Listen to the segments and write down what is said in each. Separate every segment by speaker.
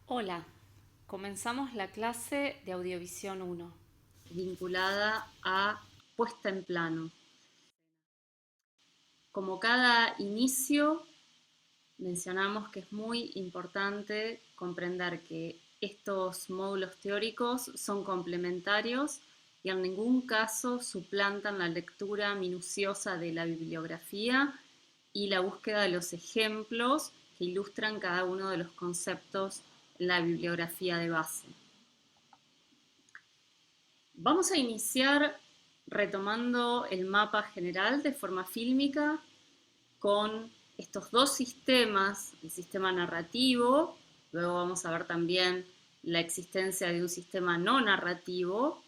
Speaker 1: Hola, comenzamos la clase de Audiovisión 1, vinculada a puesta en plano. Como cada inicio, mencionamos que es muy importante comprender que estos módulos teóricos son complementarios y en ningún caso suplantan la lectura minuciosa de la bibliografía y la búsqueda de los ejemplos que ilustran cada uno de los conceptos en la bibliografía de base. Vamos a iniciar retomando el mapa general de forma fílmica con estos dos sistemas, el sistema narrativo, luego vamos a ver también la existencia de un sistema no narrativo,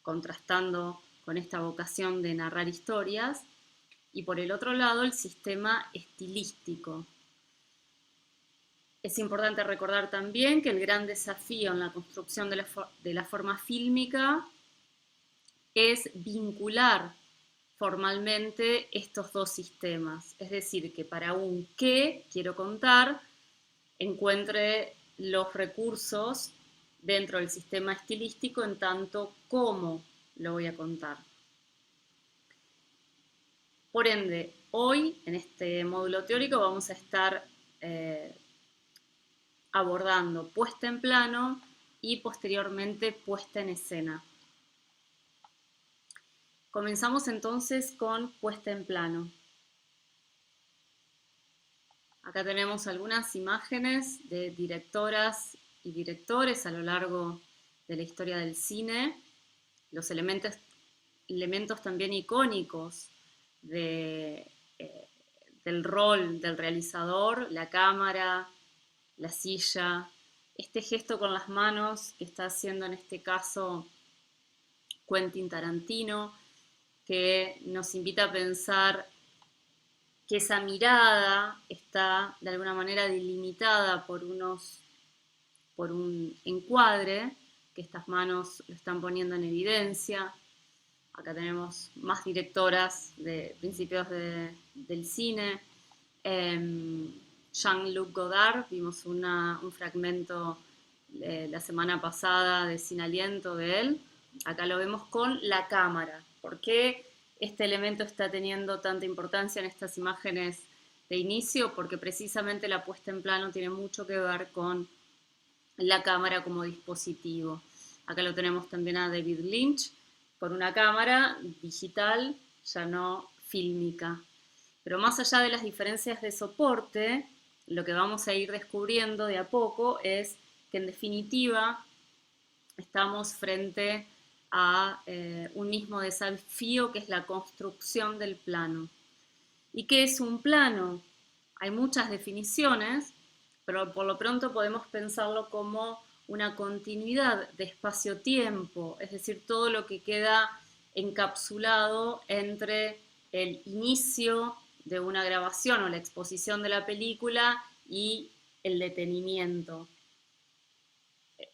Speaker 1: contrastando con esta vocación de narrar historias, y por el otro lado el sistema estilístico. Es importante recordar también que el gran desafío en la construcción de la forma fílmica es vincular formalmente estos dos sistemas. Es decir, que para un qué quiero contar, encuentre los recursos dentro del sistema estilístico en tanto cómo lo voy a contar. Por ende, hoy en este módulo teórico vamos a estar abordando puesta en plano y posteriormente puesta en escena. Comenzamos entonces con puesta en plano. Acá tenemos algunas imágenes de directoras y directores a lo largo de la historia del cine, los elementos también icónicos de, del rol del realizador, la cámara, la silla, este gesto con las manos que está haciendo en este caso Quentin Tarantino, que nos invita a pensar que esa mirada está de alguna manera delimitada por un encuadre, que estas manos lo están poniendo en evidencia. Acá tenemos más directoras de principios del cine. Jean-Luc Godard, vimos un fragmento la semana pasada de Sin Aliento de él. Acá lo vemos con la cámara. ¿Por qué este elemento está teniendo tanta importancia en estas imágenes de inicio? Porque precisamente la puesta en plano tiene mucho que ver con la cámara como dispositivo. Acá lo tenemos también a David Lynch con una cámara digital, ya no fílmica. Pero más allá de las diferencias de soporte, lo que vamos a ir descubriendo de a poco es que en definitiva estamos frente a un mismo desafío que es la construcción del plano. ¿Y qué es un plano? Hay muchas definiciones, pero por lo pronto podemos pensarlo como una continuidad de espacio-tiempo, es decir, todo lo que queda encapsulado entre el inicio de una grabación o la exposición de la película y el detenimiento.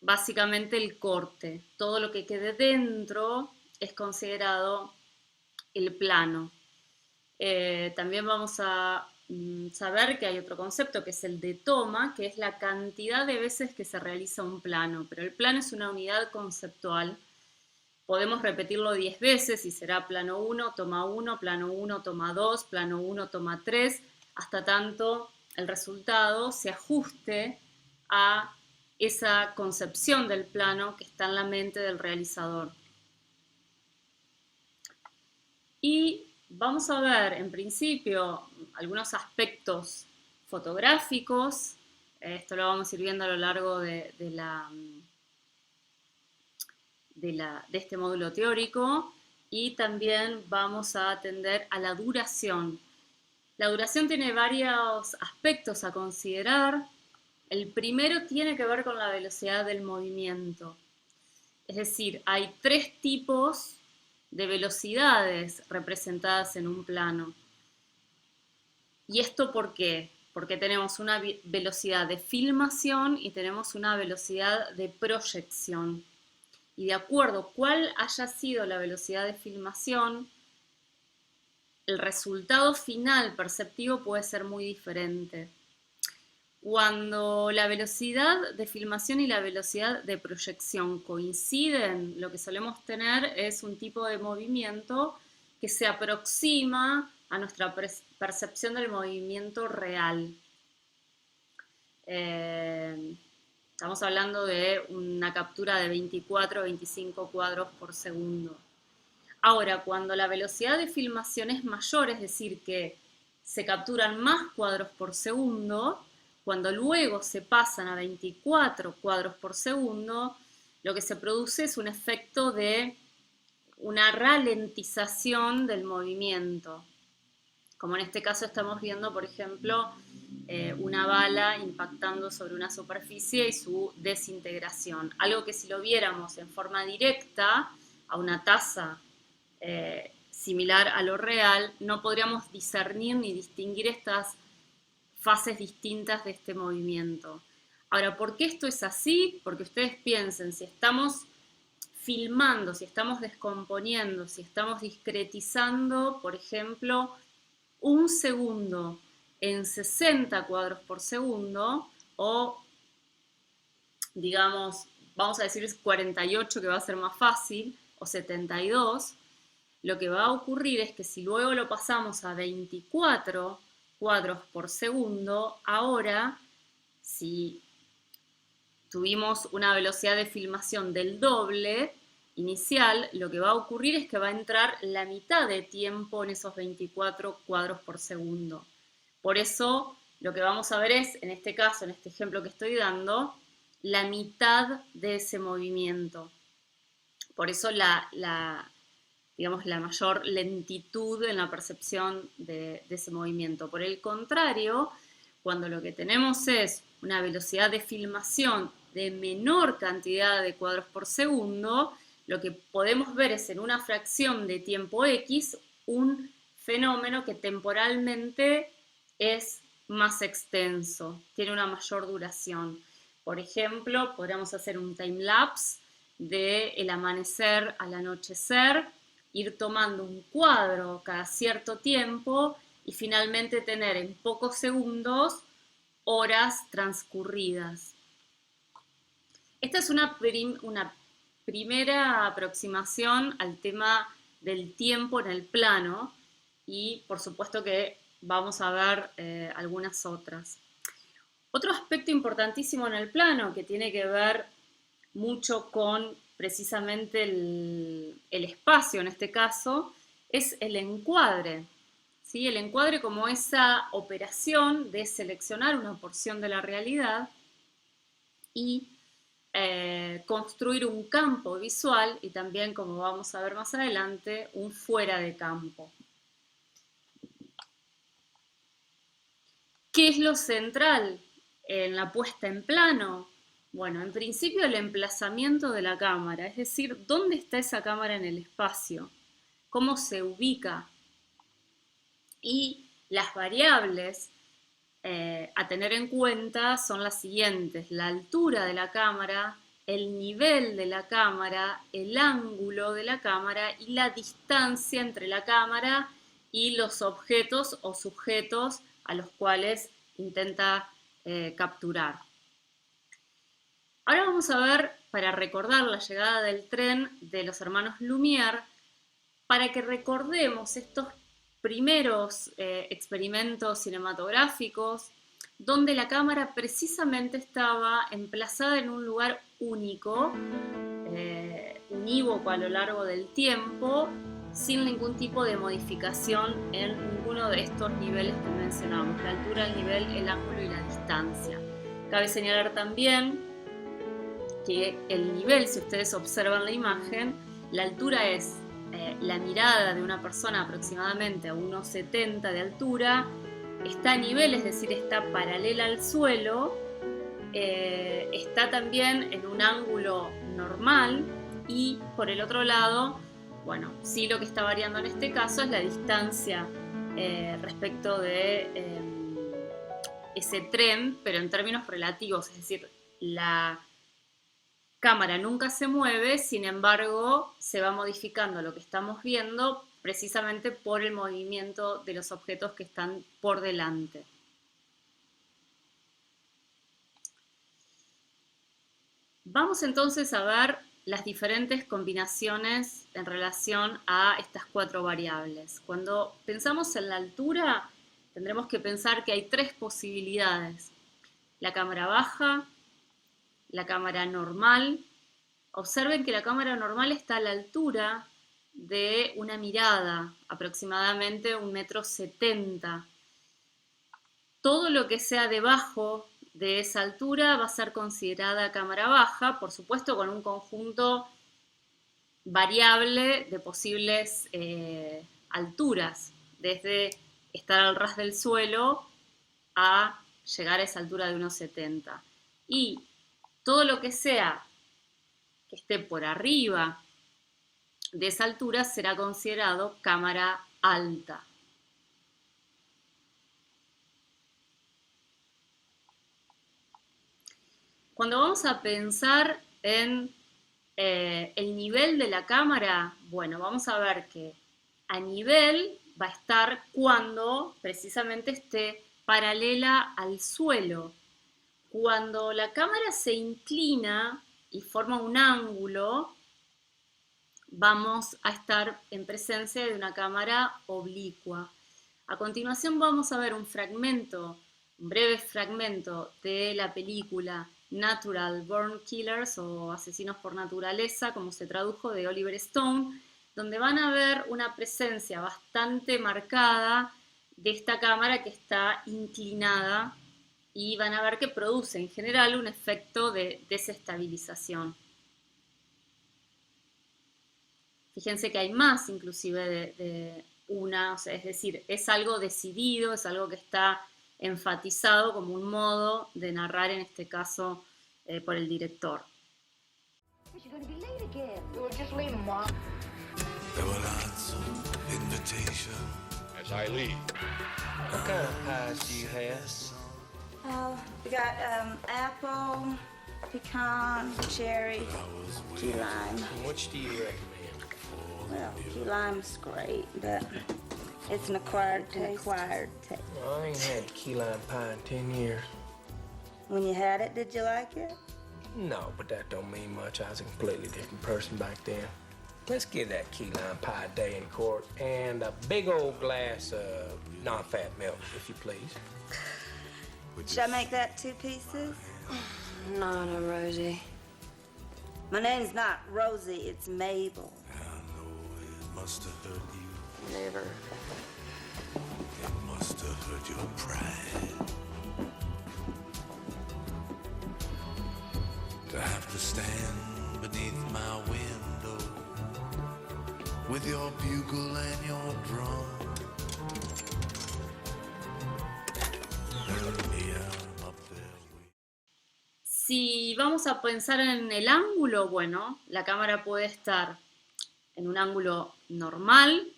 Speaker 1: Básicamente el corte, todo lo que quede dentro es considerado el plano. También vamos a saber que hay otro concepto que es el de toma, que es la cantidad de veces que se realiza un plano, pero el plano es una unidad conceptual. Podemos repetirlo 10 veces y será plano 1, toma 1, plano 1, toma 2, plano 1, toma 3, hasta tanto el resultado se ajuste a esa concepción del plano que está en la mente del realizador. Y vamos a ver, en principio, algunos aspectos fotográficos. Esto lo vamos a ir viendo a lo largo de este módulo teórico. Y también vamos a atender a la duración. La duración tiene varios aspectos a considerar. El primero tiene que ver con la velocidad del movimiento. Es decir, hay tres tipos de velocidades representadas en un plano. ¿Y esto por qué? Porque tenemos una velocidad de filmación y tenemos una velocidad de proyección. Y de acuerdo cuál haya sido la velocidad de filmación, el resultado final perceptivo puede ser muy diferente. Cuando la velocidad de filmación y la velocidad de proyección coinciden, lo que solemos tener es un tipo de movimiento que se aproxima a nuestra percepción del movimiento real. Estamos hablando de una captura de 24 o 25 cuadros por segundo. Ahora, cuando la velocidad de filmación es mayor, es decir, que se capturan más cuadros por segundo, cuando luego se pasan a 24 cuadros por segundo, lo que se produce es un efecto de una ralentización del movimiento. Como en este caso estamos viendo, por ejemplo, una bala impactando sobre una superficie y su desintegración. Algo que si lo viéramos en forma directa, a una tasa similar a lo real, no podríamos discernir ni distinguir estas fases distintas de este movimiento. Ahora, ¿por qué esto es así? Porque ustedes piensen, si estamos filmando, si estamos descomponiendo, si estamos discretizando, por ejemplo, un segundo en 60 cuadros por segundo, o digamos, vamos a decir 48, que va a ser más fácil, o 72, lo que va a ocurrir es que si luego lo pasamos a 24 cuadros por segundo, ahora, si tuvimos una velocidad de filmación del doble inicial, lo que va a ocurrir es que va a entrar la mitad de tiempo en esos 24 cuadros por segundo. Por eso, lo que vamos a ver es, en este caso, en este ejemplo que estoy dando, la mitad de ese movimiento. Por eso digamos, la mayor lentitud en la percepción de ese movimiento. Por el contrario, cuando lo que tenemos es una velocidad de filmación de menor cantidad de cuadros por segundo, lo que podemos ver es en una fracción de tiempo X un fenómeno que temporalmente es más extenso, tiene una mayor duración. Por ejemplo, podríamos hacer un time-lapse del amanecer al anochecer, ir tomando un cuadro cada cierto tiempo y finalmente tener en pocos segundos horas transcurridas. Esta es una primera aproximación al tema del tiempo en el plano y por supuesto que vamos a ver algunas otras. Otro aspecto importantísimo en el plano que tiene que ver mucho con precisamente el espacio en este caso, es el encuadre. ¿Sí? El encuadre como esa operación de seleccionar una porción de la realidad y construir un campo visual y también, como vamos a ver más adelante, un fuera de campo. ¿Qué es lo central en la puesta en plano? Bueno, en principio el emplazamiento de la cámara, es decir, ¿dónde está esa cámara en el espacio? ¿Cómo se ubica? Y las variables a tener en cuenta son las siguientes: la altura de la cámara, el nivel de la cámara, el ángulo de la cámara y la distancia entre la cámara y los objetos o sujetos a los cuales intenta capturar. Ahora vamos a ver, para recordar la llegada del tren de los hermanos Lumière, para que recordemos estos primeros experimentos cinematográficos donde la cámara precisamente estaba emplazada en un lugar único, unívoco a lo largo del tiempo, sin ningún tipo de modificación en ninguno de estos niveles que mencionamos: la altura, el nivel, el ángulo y la distancia. Cabe señalar también que el nivel, si ustedes observan la imagen, la altura es la mirada de una persona aproximadamente a unos 70 de altura, está a nivel, es decir, está paralela al suelo, está también en un ángulo normal y por el otro lado, bueno, sí, lo que está variando en este caso es la distancia respecto de ese tren, pero en términos relativos, es decir, la cámara nunca se mueve, sin embargo, se va modificando lo que estamos viendo precisamente por el movimiento de los objetos que están por delante. Vamos entonces a ver las diferentes combinaciones en relación a estas 4 variables. Cuando pensamos en la altura, tendremos que pensar que hay 3 posibilidades. La cámara baja, la cámara normal. Observen que la cámara normal está a la altura de una mirada, aproximadamente 1,70 m. Todo lo que sea debajo de esa altura va a ser considerada cámara baja, por supuesto con un conjunto variable de posibles alturas, desde estar al ras del suelo a llegar a esa altura de 1,70 m. Y todo lo que sea que esté por arriba de esa altura será considerado cámara alta. Cuando vamos a pensar en el nivel de la cámara, bueno, vamos a ver que a nivel va a estar cuando precisamente esté paralela al suelo. Cuando la cámara se inclina y forma un ángulo, vamos a estar en presencia de una cámara oblicua. A continuación vamos a ver un breve fragmento de la película Natural Born Killers o Asesinos por Naturaleza, como se tradujo, de Oliver Stone, donde van a ver una presencia bastante marcada de esta cámara que está inclinada y van a ver que produce en general un efecto de desestabilización. Fíjense que hay más inclusive de una, o sea, es decir, es algo decidido, es algo que está enfatizado como un modo de narrar, en este caso, por el director.
Speaker 2: As I leave.
Speaker 3: What kind of pies do you have?
Speaker 4: Oh, we got apple, pecan, cherry, key lime.
Speaker 3: Which do you recommend?
Speaker 4: Well, key lime's great, but it's an acquired taste.
Speaker 3: Well, I ain't had key lime pie in 10 years.
Speaker 4: When you had it, did you like it?
Speaker 3: No, but that don't mean much. I was a completely different person back then. Let's give that key lime pie a day in court and a big old glass of non-fat milk, if you please.
Speaker 4: Should I make that 2 pieces?
Speaker 5: No, Rosie.
Speaker 4: My name's not Rosie, it's Mabel.
Speaker 2: I know it must have hurt you.
Speaker 5: Never.
Speaker 2: It must have hurt your pride. To have to stand beneath my window with your bugle and your drum.
Speaker 1: Si vamos a pensar en el ángulo, bueno, la cámara puede estar en un ángulo normal,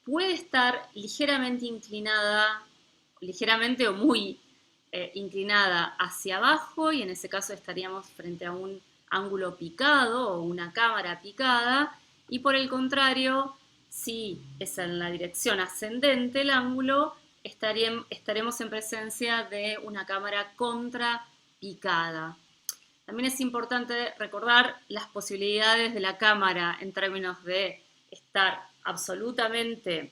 Speaker 1: puede estar ligeramente inclinada, ligeramente o muy inclinada hacia abajo, y en ese caso estaríamos frente a un ángulo picado o una cámara picada, y por el contrario, si es en la dirección ascendente el ángulo, estaremos en presencia de una cámara contrapicada. También es importante recordar las posibilidades de la cámara en términos de estar absolutamente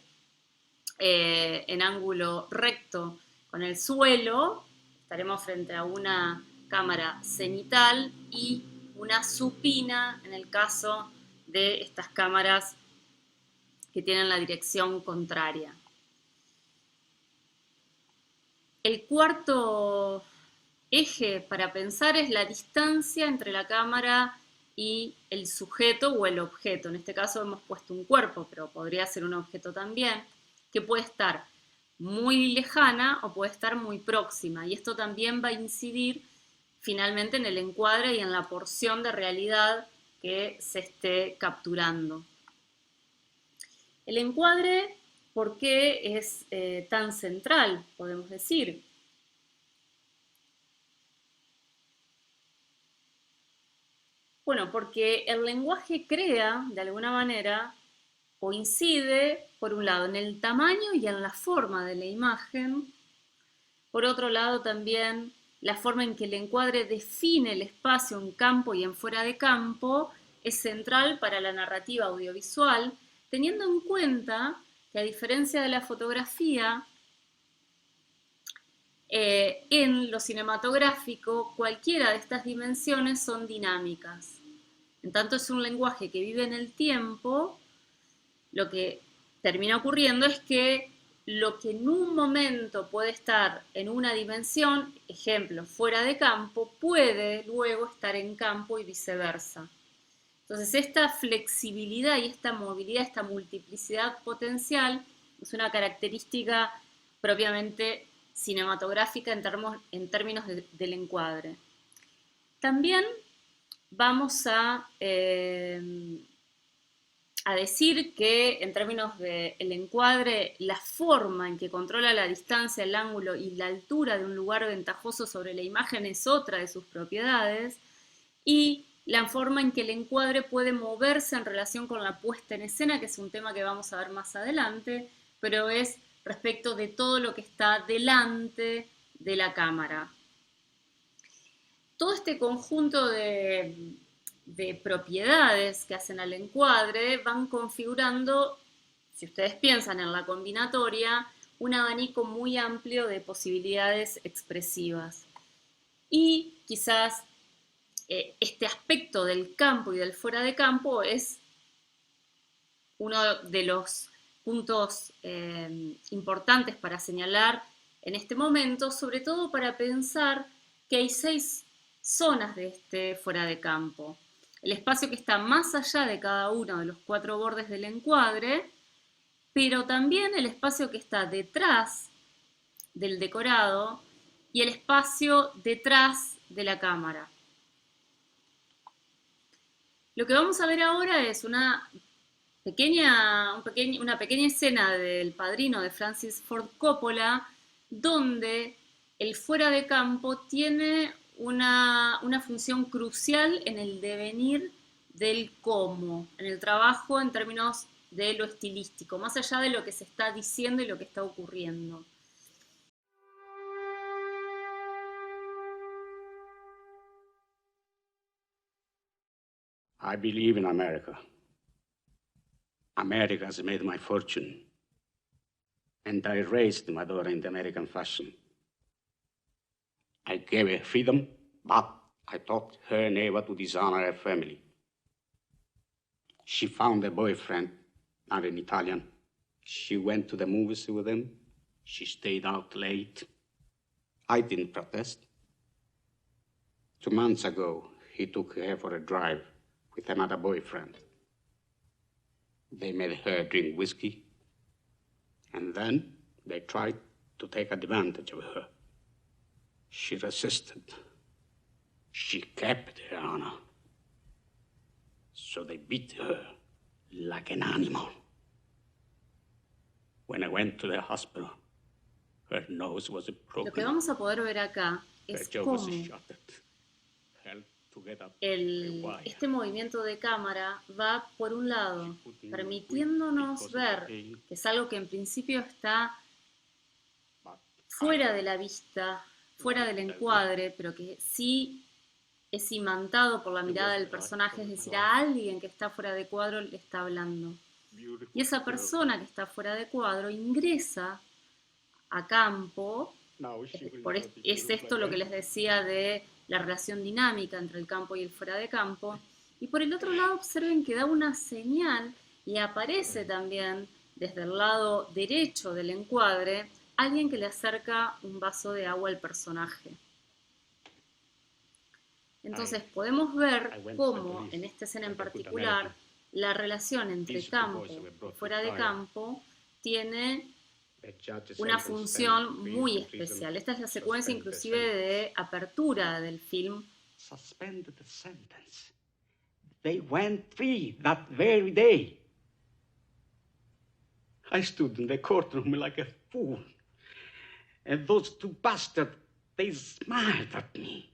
Speaker 1: en ángulo recto con el suelo. Estaremos frente a una cámara cenital y una supina en el caso de estas cámaras que tienen la dirección contraria. El cuarto eje para pensar es la distancia entre la cámara y el sujeto o el objeto. En este caso hemos puesto un cuerpo, pero podría ser un objeto también, que puede estar muy lejana o puede estar muy próxima. Y esto también va a incidir finalmente en el encuadre y en la porción de realidad que se esté capturando. El encuadre, ¿por qué es tan central, podemos decir? Bueno, porque el lenguaje crea, de alguna manera, o incide, por un lado, en el tamaño y en la forma de la imagen. Por otro lado, también la forma en que el encuadre define el espacio en campo y en fuera de campo es central para la narrativa audiovisual, teniendo en cuenta que a diferencia de la fotografía, en lo cinematográfico cualquiera de estas dimensiones son dinámicas. En tanto es un lenguaje que vive en el tiempo, lo que termina ocurriendo es que lo que en un momento puede estar en una dimensión, ejemplo, fuera de campo, puede luego estar en campo y viceversa. Entonces, esta flexibilidad y esta movilidad, esta multiplicidad potencial, es una característica propiamente cinematográfica en términos del encuadre. También vamos a decir que en términos del encuadre, la forma en que controla la distancia, el ángulo y la altura de un lugar ventajoso sobre la imagen es otra de sus propiedades, y la forma en que el encuadre puede moverse en relación con la puesta en escena, que es un tema que vamos a ver más adelante, pero es respecto de todo lo que está delante de la cámara. Todo este conjunto de propiedades que hacen al encuadre van configurando, si ustedes piensan en la combinatoria, un abanico muy amplio de posibilidades expresivas. Y quizás este aspecto del campo y del fuera de campo es uno de los puntos importantes para señalar en este momento, sobre todo para pensar que hay 6 zonas de este fuera de campo. El espacio que está más allá de cada uno de los 4 bordes del encuadre, pero también el espacio que está detrás del decorado y el espacio detrás de la cámara. Lo que vamos a ver ahora es una pequeña escena del Padrino de Francis Ford Coppola, donde el fuera de campo tiene una función crucial en el devenir del cómo, en el trabajo en términos de lo estilístico, más allá de lo que se está diciendo y lo que está ocurriendo.
Speaker 6: I believe in America. America has made my fortune, and I raised my daughter in the American fashion. I gave her freedom, but I taught her never to dishonor her family. She found a boyfriend, not an Italian. She went to the movies with him. She stayed out late. I didn't protest. 2 months ago, he took her for a drive with another boyfriend. They made her drink whiskey, and then they tried to take advantage of her. She resisted. She kept her honor. So they beat her like an animal. When I went to the hospital, her nose was broken.
Speaker 1: Lo que vamos a poder ver acá es cómo este movimiento de cámara va por un lado permitiéndonos ver que es algo que en principio está fuera de la vista, fuera del encuadre, pero que sí es imantado por la mirada del personaje, es decir, a alguien que está fuera de cuadro le está hablando. Y esa persona que está fuera de cuadro ingresa a campo. Es esto lo que les decía de la relación dinámica entre el campo y el fuera de campo. Y por el otro lado observen que da una señal y aparece también desde el lado derecho del encuadre alguien que le acerca un vaso de agua al personaje. Entonces podemos ver cómo en esta escena en particular la relación entre campo y fuera de campo tiene una función muy especial. Esta es la secuencia inclusive de apertura del film.
Speaker 6: Suspended the sentence. They went free that very day. I stood in the courtroom like a fool. And those 2 bastards, they smiled at me.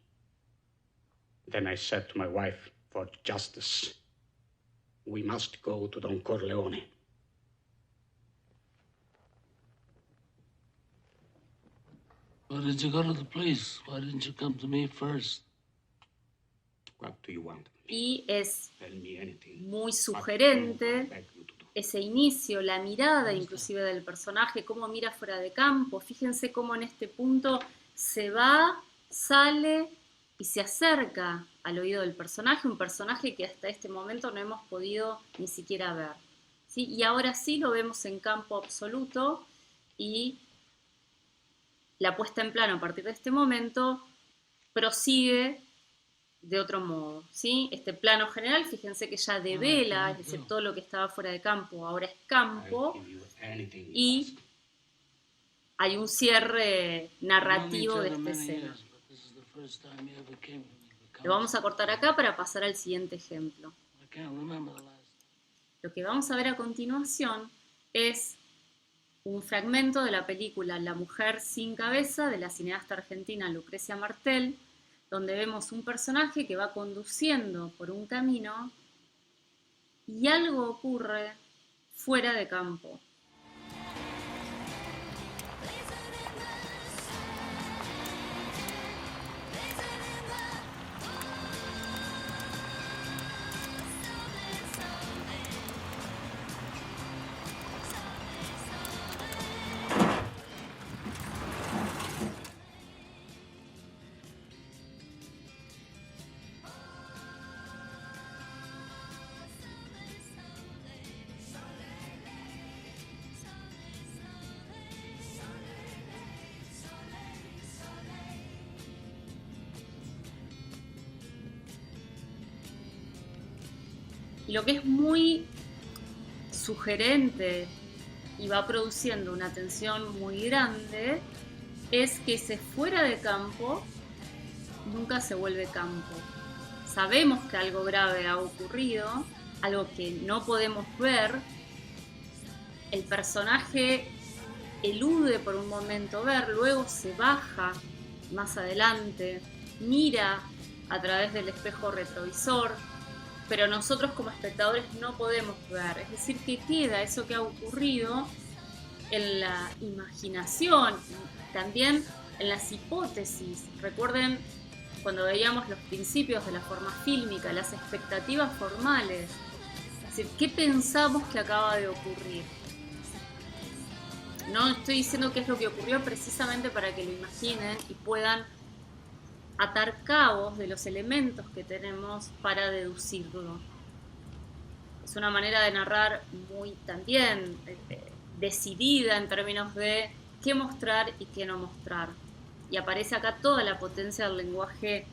Speaker 6: Then I said to my wife, for justice, we must go to Don Corleone.
Speaker 7: Why did you go to the police? Why didn't you come to me first?
Speaker 6: What do you want?
Speaker 1: Y es
Speaker 6: Tell me anything.
Speaker 1: muy
Speaker 6: I
Speaker 1: sugerente
Speaker 6: beg you to do.
Speaker 1: ese inicio, la mirada inclusive del personaje, cómo mira fuera de campo. Fíjense cómo en este punto se va, sale y se acerca al oído del personaje, un personaje que hasta este momento no hemos podido ni siquiera ver, ¿sí? Y ahora sí lo vemos en campo absoluto y la puesta en plano a partir de este momento prosigue de otro modo, ¿sí? Este plano general, fíjense que ya devela, es decir, todo lo que estaba fuera de campo ahora es campo,
Speaker 6: I'll give you anything you
Speaker 1: y
Speaker 6: ask.
Speaker 1: hay un cierre narrativo
Speaker 7: I've
Speaker 1: de
Speaker 7: known each
Speaker 1: esta
Speaker 7: other many
Speaker 1: escena.
Speaker 7: years, but this is the first time you ever came to me for
Speaker 1: Lo vamos a
Speaker 7: counsel.
Speaker 1: cortar acá para pasar al siguiente ejemplo.
Speaker 7: I can't remember the last.
Speaker 1: Lo que vamos a ver a continuación es un fragmento de la película La mujer sin cabeza de la cineasta argentina Lucrecia Martel, donde vemos un personaje que va conduciendo por un camino y algo ocurre fuera de campo. Y lo que es muy sugerente y va produciendo una tensión muy grande es que ese fuera de campo nunca se vuelve campo. Sabemos que algo grave ha ocurrido, algo que no podemos ver. El personaje elude por un momento ver, luego se baja más adelante, mira a través del espejo retrovisor, pero nosotros como espectadores no podemos ver. Es decir, que queda eso que ha ocurrido en la imaginación, también en las hipótesis. Recuerden cuando veíamos los principios de la forma fílmica, las expectativas formales. Es decir, ¿qué pensamos que acaba de ocurrir? No estoy diciendo qué es lo que ocurrió precisamente para que lo imaginen y puedan atar cabos de los elementos que tenemos para deducirlo. Es una manera de narrar muy también decidida en términos de qué mostrar y qué no mostrar. Y aparece acá toda la potencia del lenguaje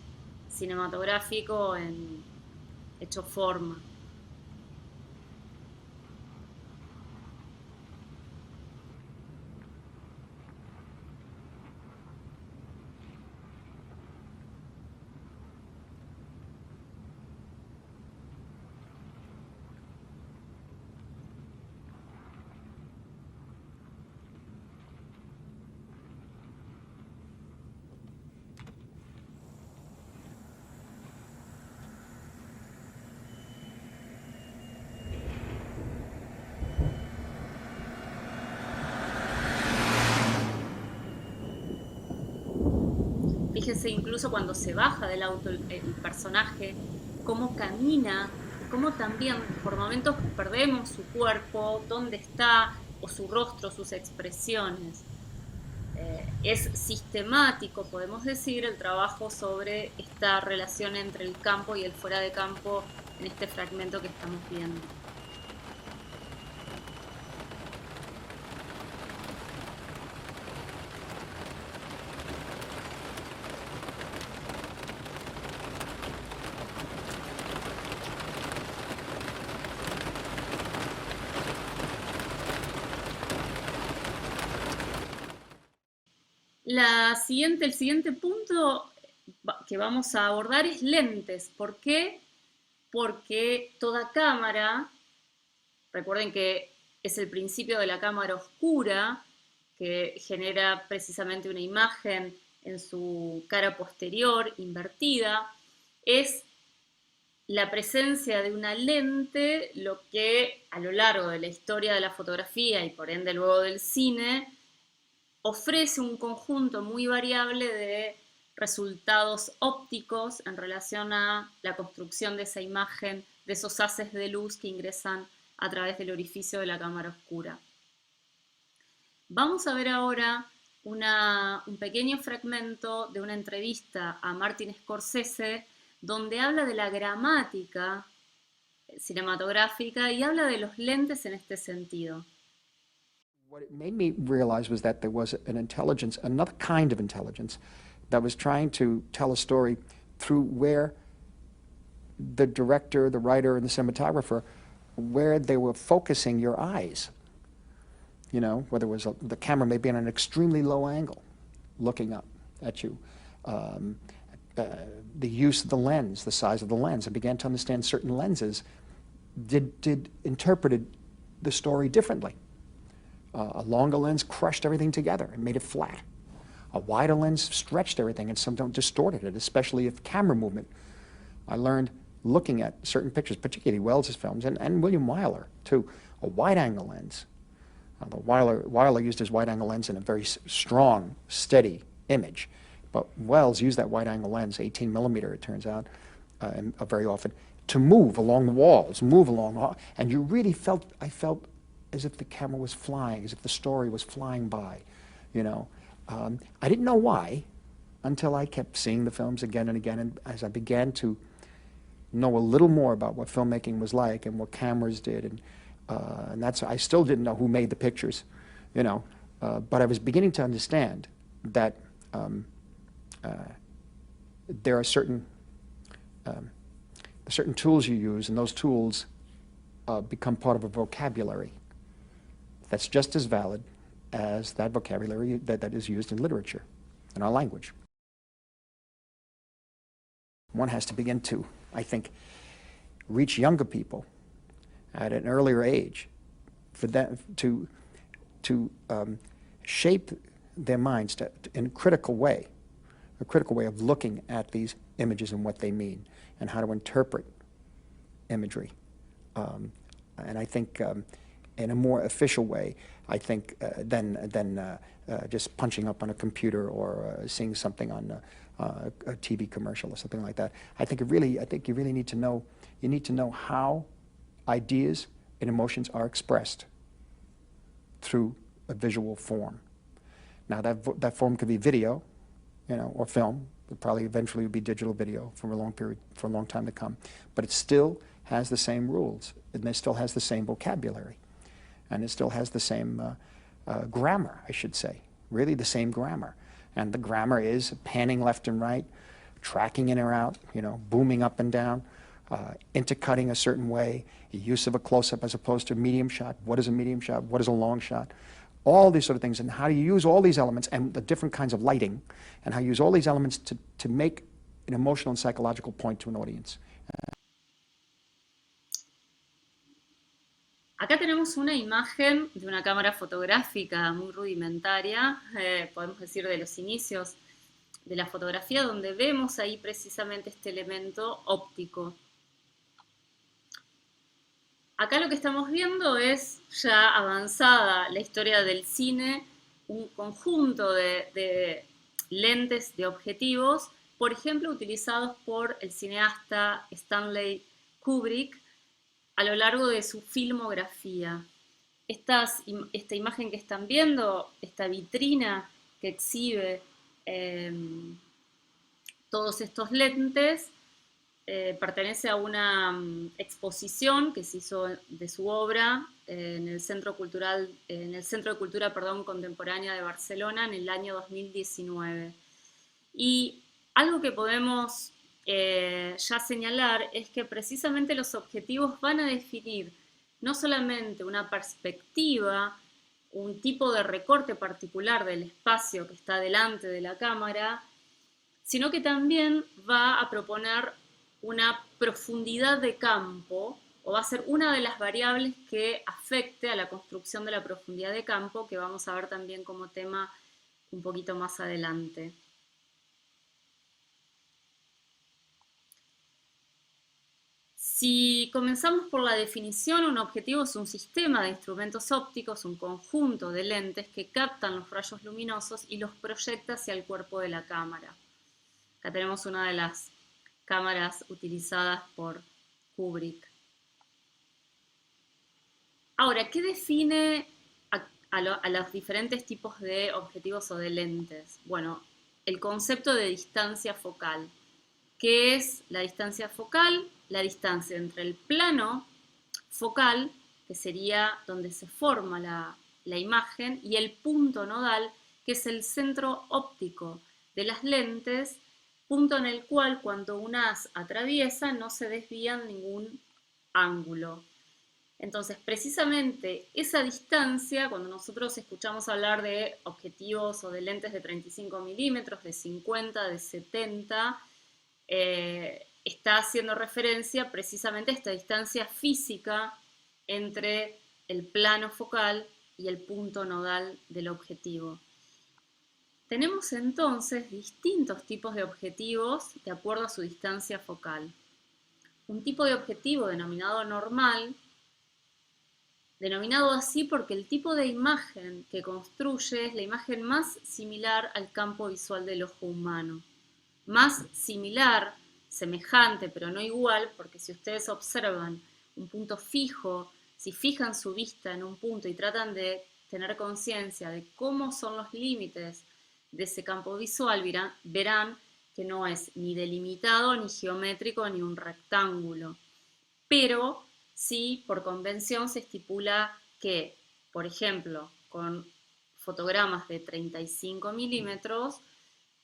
Speaker 1: cinematográfico en hecho forma. Fíjense incluso cuando se baja del auto el personaje, cómo camina, cómo también por momentos perdemos su cuerpo, dónde está, o su rostro, sus expresiones. Es sistemático, podemos decir, el trabajo sobre esta relación entre el campo y el fuera de campo en este fragmento que estamos viendo. El siguiente punto que vamos a abordar es lentes. ¿Por qué? Porque toda cámara, recuerden que es el principio de la cámara oscura, que genera precisamente una imagen en su cara posterior invertida, es la presencia de una lente lo que a lo largo de la historia de la fotografía y por ende luego del cine ofrece un conjunto muy variable de resultados ópticos en relación a la construcción de esa imagen, de esos haces de luz que ingresan a través del orificio de la cámara oscura. Vamos a ver ahora un pequeño fragmento de una entrevista a Martin Scorsese donde habla de la gramática cinematográfica y habla de los lentes en este sentido.
Speaker 8: What it made me realize was that there was an intelligence, another kind of intelligence, that was trying to tell a story through where the director, the writer, and the cinematographer, where they were focusing your eyes. You know, whether it was the camera may be on an extremely low angle, looking up at you. The use of the lens, the size of the lens. I began to understand certain lenses interpreted the story differently. A longer lens crushed everything together and made it flat. A wider lens stretched everything and sometimes distorted it, especially if camera movement. I learned looking at certain pictures, particularly Wells's films, and William Wyler too, a wide-angle lens. Wyler used his wide-angle lens in a very strong, steady image, but Wells used that wide-angle lens, 18 millimeter it turns out, very often, to move along the walls, and you really I felt as if the camera was flying, as if the story was flying by, you know. I didn't know why until I kept seeing the films again and again, and as I began to know a little more about what filmmaking was like and what cameras did, and that's, I still didn't know who made the pictures, you know, but I was beginning to understand that there are certain tools you use, and those tools become part of a vocabulary that's just as valid as that vocabulary that is used in literature, in our language. One has to begin to, I think, reach younger people at an earlier age for them to shape their minds in a critical way of looking at these images and what they mean and how to interpret imagery. And I think in a more official way, I think, than just punching up on a computer or seeing something on a TV commercial or something like that. I think you really need to know how ideas and emotions are expressed through a visual form. Now that form could be video, you know, or film. It probably eventually would be digital video for a long time to come. But it still has the same rules, and it still has the same vocabulary, and it still has the same grammar, I should say, really the same grammar. And the grammar is panning left and right, tracking in or out, you know, booming up and down, intercutting a certain way, use of a close-up as opposed to a medium shot. What is a medium shot? What is a long shot? All these sort of things, and how do you use all these elements and the different kinds of lighting, and how you use all these elements to make an emotional and psychological point to an audience.
Speaker 1: Acá tenemos una imagen de una cámara fotográfica muy rudimentaria, podemos decir de los inicios de la fotografía, donde vemos ahí precisamente este elemento óptico. Acá lo que estamos viendo es ya avanzada la historia del cine, un conjunto de lentes de objetivos, por ejemplo, utilizados por el cineasta Stanley Kubrick a lo largo de su filmografía. Esta imagen que están viendo, esta vitrina que exhibe todos estos lentes, pertenece a una exposición que se hizo de su obra en el Centro de Cultura Contemporánea de Barcelona en el año 2019. Y algo que podemos ya señalar es que precisamente los objetivos van a definir no solamente una perspectiva, un tipo de recorte particular del espacio que está delante de la cámara, sino que también va a proponer una profundidad de campo, o va a ser una de las variables que afecte a la construcción de la profundidad de campo, que vamos a ver también como tema un poquito más adelante. Si comenzamos por la definición, un objetivo es un sistema de instrumentos ópticos, un conjunto de lentes que captan los rayos luminosos y los proyecta hacia el cuerpo de la cámara. Acá tenemos una de las cámaras utilizadas por Kubrick. Ahora, ¿qué define a los diferentes tipos de objetivos o de lentes? Bueno, el concepto de distancia focal. ¿Qué es la distancia focal? La distancia entre el plano focal, que sería donde se forma la imagen, y el punto nodal, que es el centro óptico de las lentes, punto en el cual cuando un haz atraviesa no se desvía en ningún ángulo. Entonces, precisamente esa distancia, cuando nosotros escuchamos hablar de objetivos o de lentes de 35 milímetros, de 50, de 70, está haciendo referencia precisamente a esta distancia física entre el plano focal y el punto nodal del objetivo. Tenemos entonces distintos tipos de objetivos de acuerdo a su distancia focal. Un tipo de objetivo denominado normal, denominado así porque el tipo de imagen que construye es la imagen más similar al campo visual del ojo humano. Más similar, semejante, pero no igual, porque si ustedes observan un punto fijo, si fijan su vista en un punto y tratan de tener conciencia de cómo son los límites de ese campo visual, verán que no es ni delimitado, ni geométrico, ni un rectángulo. Pero sí, por convención se estipula que, por ejemplo, con fotogramas de 35 milímetros,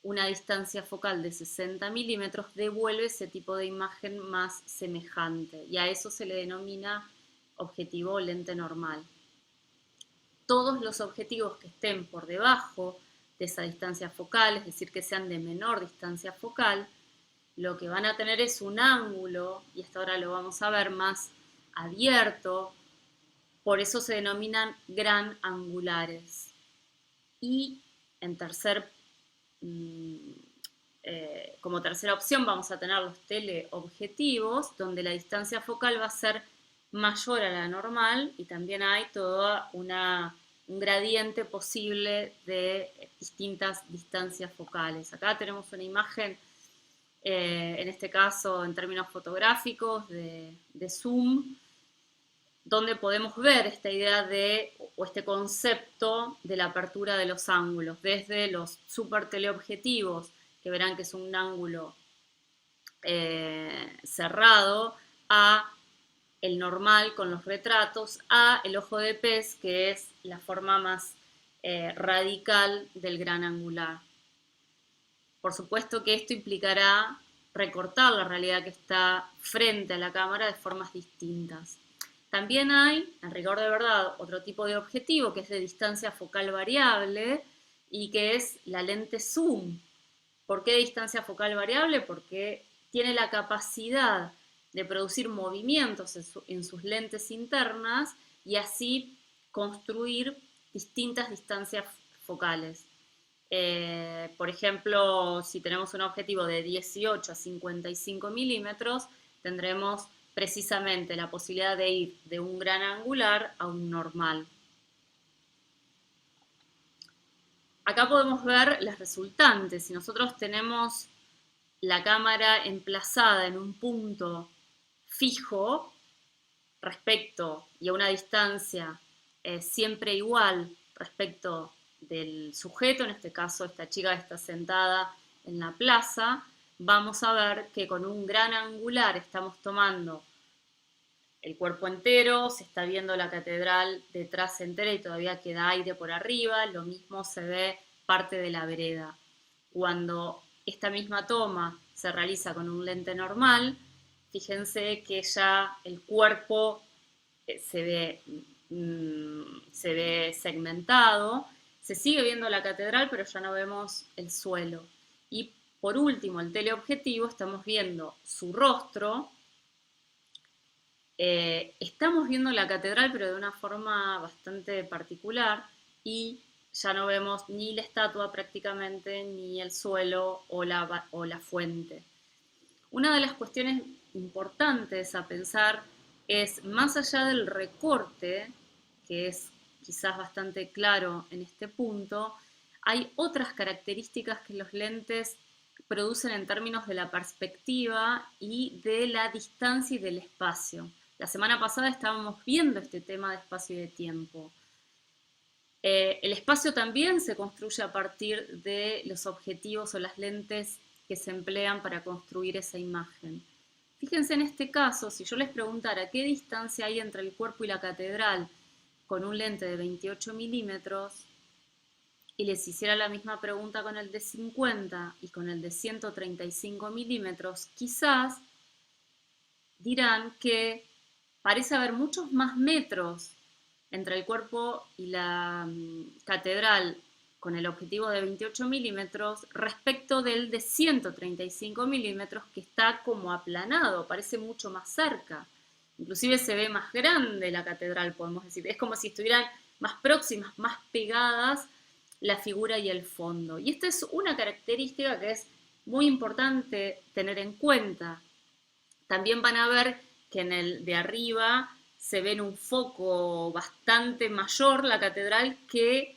Speaker 1: una distancia focal de 60 milímetros devuelve ese tipo de imagen más semejante, y a eso se le denomina objetivo o lente normal. Todos los objetivos que estén por debajo de esa distancia focal, es decir, que sean de menor distancia focal, lo que van a tener es un ángulo, y hasta ahora lo vamos a ver, más abierto, por eso se denominan gran angulares. Y en como tercera opción vamos a tener los teleobjetivos, donde la distancia focal va a ser mayor a la normal y también hay todo un gradiente posible de distintas distancias focales. Acá tenemos una imagen, en este caso en términos fotográficos, de zoom, donde podemos ver esta idea o este concepto de la apertura de los ángulos, desde los super teleobjetivos, que verán que es un ángulo cerrado, a el normal con los retratos, a el ojo de pez, que es la forma más radical del gran angular. Por supuesto que esto implicará recortar la realidad que está frente a la cámara de formas distintas. También hay, en rigor de verdad, otro tipo de objetivo que es de distancia focal variable y que es la lente zoom. ¿Por qué distancia focal variable? Porque tiene la capacidad de producir movimientos en sus lentes internas y así construir distintas distancias focales. Por ejemplo, si tenemos un objetivo de 18 a 55 milímetros, tendremos precisamente la posibilidad de ir de un gran angular a un normal. Acá podemos ver las resultantes. Si nosotros tenemos la cámara emplazada en un punto fijo respecto y a una distancia siempre igual respecto del sujeto, en este caso esta chica está sentada en la plaza, vamos a ver que con un gran angular estamos tomando el cuerpo entero, se está viendo la catedral detrás entera y todavía queda aire por arriba, lo mismo se ve parte de la vereda. Cuando esta misma toma se realiza con un lente normal, fíjense que ya el cuerpo se ve segmentado, se sigue viendo la catedral, pero ya no vemos el suelo. Y por último, el teleobjetivo, estamos viendo su rostro, estamos viendo la catedral, pero de una forma bastante particular, y ya no vemos ni la estatua prácticamente, ni el suelo o la fuente. Una de las cuestiones importantes a pensar es, más allá del recorte, que es quizás bastante claro en este punto, hay otras características que los lentes producen en términos de la perspectiva y de la distancia y del espacio. La semana pasada estábamos viendo este tema de espacio y de tiempo. El espacio también se construye a partir de los objetivos o las lentes que se emplean para construir esa imagen. Fíjense en este caso, si yo les preguntara qué distancia hay entre el cuerpo y la catedral con un lente de 28 milímetros y les hiciera la misma pregunta con el de 50 y con el de 135 milímetros, quizás dirán que parece haber muchos más metros entre el cuerpo y la catedral con el objetivo de 28 milímetros respecto del de 135 milímetros que está como aplanado, parece mucho más cerca. Inclusive se ve más grande la catedral, podemos decir. Es como si estuvieran más próximas, más pegadas la figura y el fondo. Y esta es una característica que es muy importante tener en cuenta. También van a ver que en el de arriba se ve en un foco bastante mayor la catedral que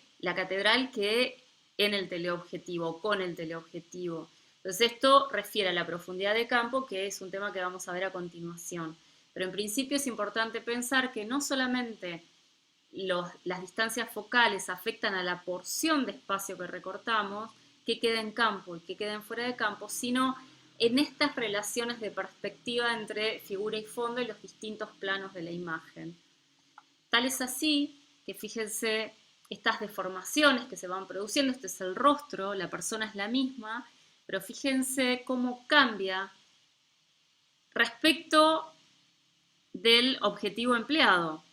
Speaker 1: en el teleobjetivo, con el teleobjetivo. Entonces esto refiere a la profundidad de campo, que es un tema que vamos a ver a continuación. Pero en principio es importante pensar que no solamente las distancias focales afectan a la porción de espacio que recortamos, que queda en campo y que queda fuera de campo, sino en estas relaciones de perspectiva entre figura y fondo y los distintos planos de la imagen. Tal es así que fíjense estas deformaciones que se van produciendo. Este es el rostro, la persona es la misma, pero fíjense cómo cambia respecto del objetivo empleado.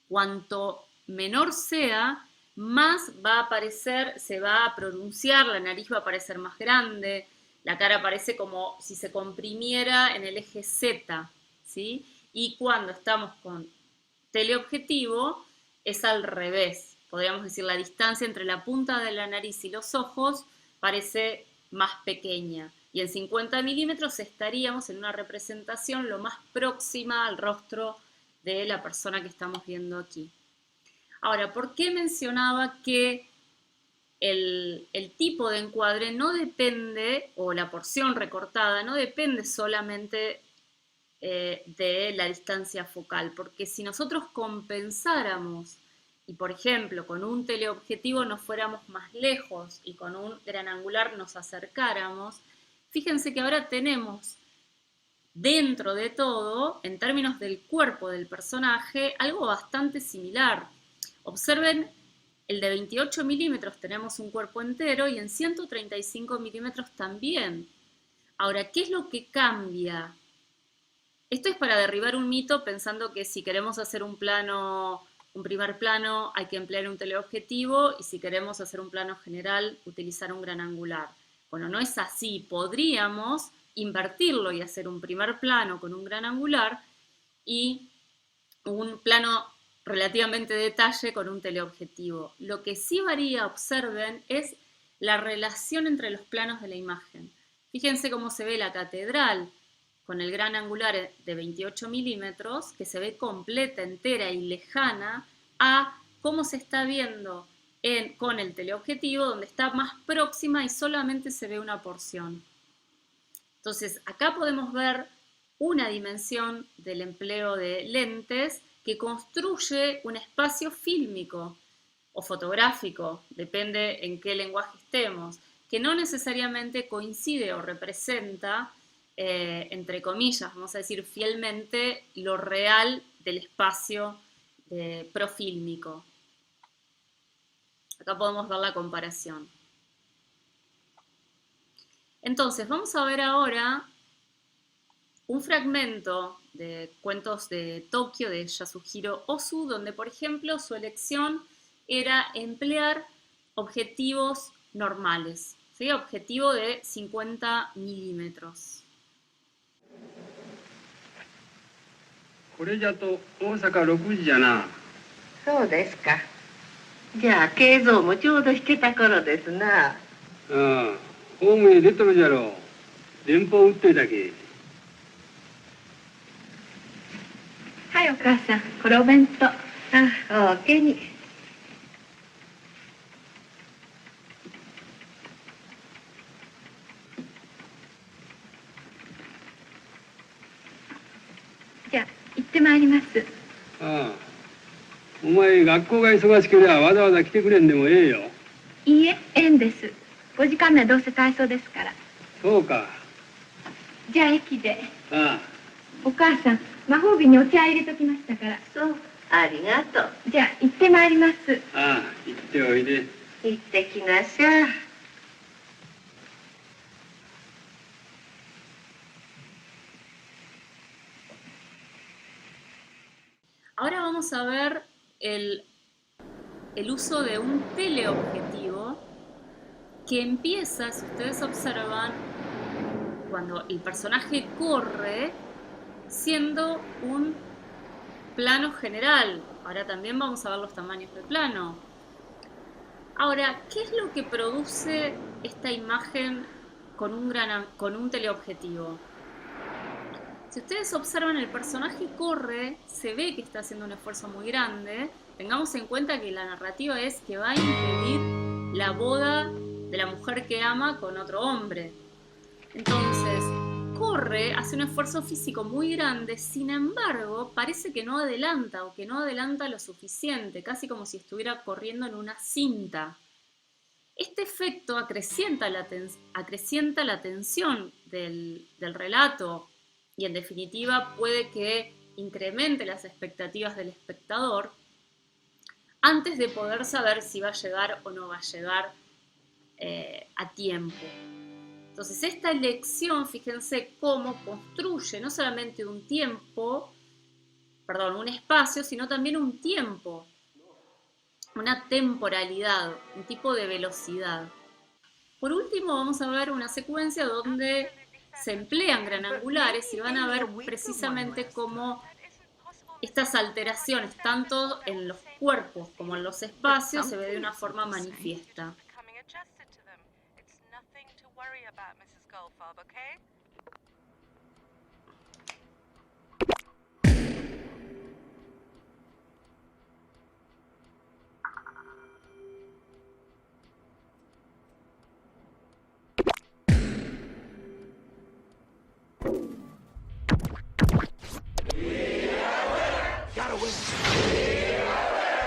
Speaker 1: Cuanto menor sea, más va a aparecer, se va a pronunciar, la nariz va a parecer más grande, la cara parece como si se comprimiera en el eje Z, ¿sí? Y cuando estamos con teleobjetivo es al revés. Podríamos decir, la distancia entre la punta de la nariz y los ojos parece más pequeña. Y en 50 milímetros estaríamos en una representación lo más próxima al rostro de la persona que estamos viendo aquí. Ahora, ¿por qué mencionaba que el tipo de encuadre no depende, o la porción recortada, no depende solamente de la distancia focal? Porque si nosotros compensáramos y, por ejemplo, con un teleobjetivo nos fuéramos más lejos y con un gran angular nos acercáramos, fíjense que ahora tenemos dentro de todo, en términos del cuerpo del personaje, algo bastante similar. Observen, el de 28 milímetros tenemos un cuerpo entero y en 135 milímetros también. Ahora, ¿qué es lo que cambia? Esto es para derribar un mito pensando que si queremos hacer un primer plano, hay que emplear un teleobjetivo y si queremos hacer un plano general, utilizar un gran angular. Bueno, no es así. Podríamos invertirlo y hacer un primer plano con un gran angular y un plano relativamente de detalle con un teleobjetivo. Lo que sí varía, observen, es la relación entre los planos de la imagen. Fíjense cómo se ve la catedral con el gran angular de 28 milímetros, que se ve completa, entera y lejana, a cómo se está viendo con el teleobjetivo, donde está más próxima y solamente se ve una porción. Entonces, acá podemos ver una dimensión del empleo de lentes que construye un espacio fílmico o fotográfico, depende en qué lenguaje estemos, que no necesariamente coincide o representa, entre comillas, vamos a decir fielmente, lo real del espacio profílmico. Acá podemos ver la comparación. Entonces, vamos a ver ahora un fragmento de Cuentos de Tokio de Yasuhiro Ozu, donde, por ejemplo, su elección era emplear objetivos normales, ¿sí? Objetivo de 50 milímetros.
Speaker 9: これじゃと大阪6時じゃな。
Speaker 10: そうですか。じゃあ慶三もちょうど引けた頃ですな。
Speaker 9: ああ、ホームへ出とるじゃろう。電報打っといたけ。
Speaker 10: はい、お母さん、これお弁当。あ、おおけに。じゃあ、行ってまいります。
Speaker 9: ああ。お前、学校が忙しければわざわざ来てくれんでもええよ。
Speaker 10: いいえ、縁です。5時間目はどうせ体操ですから。
Speaker 9: そうか。
Speaker 10: じゃあ、駅で。
Speaker 9: ああ。
Speaker 10: お母さん、魔法瓶にお茶入れときましたから。
Speaker 5: そう、ありがとう。
Speaker 10: じゃあ、行ってまいります。
Speaker 9: ああ、行っておいで。
Speaker 5: 行ってきなさい。
Speaker 1: Ahora vamos a ver el uso de un teleobjetivo que empieza, si ustedes observan, cuando el personaje corre, siendo un plano general. Ahora también vamos a ver los tamaños del plano. Ahora, ¿qué es lo que produce esta imagen con un teleobjetivo? Si ustedes observan, el personaje corre, se ve que está haciendo un esfuerzo muy grande. Tengamos en cuenta que la narrativa es que va a impedir la boda de la mujer que ama con otro hombre. Entonces, corre, hace un esfuerzo físico muy grande, sin embargo, parece que no adelanta o que no adelanta lo suficiente, casi como si estuviera corriendo en una cinta. Este efecto acrecienta la tensión del relato y en definitiva puede que incremente las expectativas del espectador antes de poder saber si va a llegar o no va a llegar a tiempo. Entonces esta elección, fíjense cómo construye no solamente un espacio, sino también un tiempo, una temporalidad, un tipo de velocidad. Por último vamos a ver una secuencia donde se emplean granangulares y van a ver precisamente cómo estas alteraciones, tanto en los cuerpos como en los espacios, se ve de una forma manifiesta.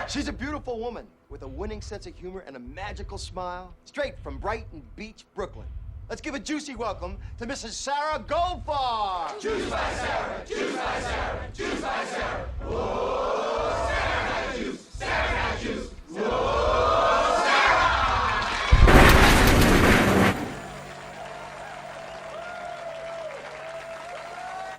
Speaker 11: She's a beautiful woman with a winning sense of humor and a magical smile, straight from Brighton Beach, Brooklyn. Let's give a juicy welcome to Mrs. Sarah Goldfarb. Juice by Sarah, juice by Sarah, juice by Sarah. Whoa, Sarah got juice, Sarah got juice. Whoa, Sarah!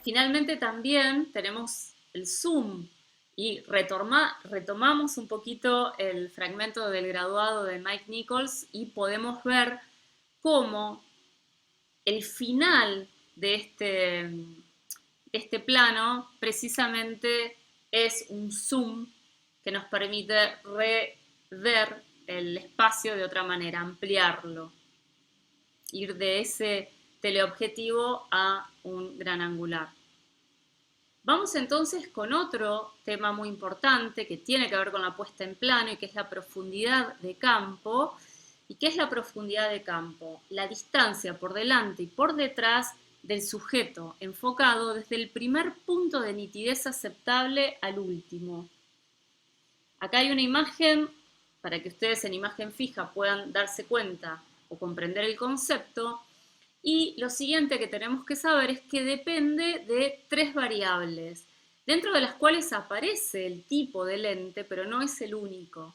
Speaker 1: Finalmente también tenemos el zoom. Y retomamos un poquito el fragmento del graduado de Mike Nichols y podemos ver cómo el final de este plano precisamente es un zoom que nos permite ver el espacio de otra manera, ampliarlo, ir de ese teleobjetivo a un gran angular. Vamos entonces con otro tema muy importante que tiene que ver con la puesta en plano y que es la profundidad de campo. ¿Y qué es la profundidad de campo? La distancia por delante y por detrás del sujeto, enfocado desde el primer punto de nitidez aceptable al último. Acá hay una imagen, para que ustedes en imagen fija puedan darse cuenta o comprender el concepto. Y lo siguiente que tenemos que saber es que depende de 3 variables, dentro de las cuales aparece el tipo de lente, pero no es el único.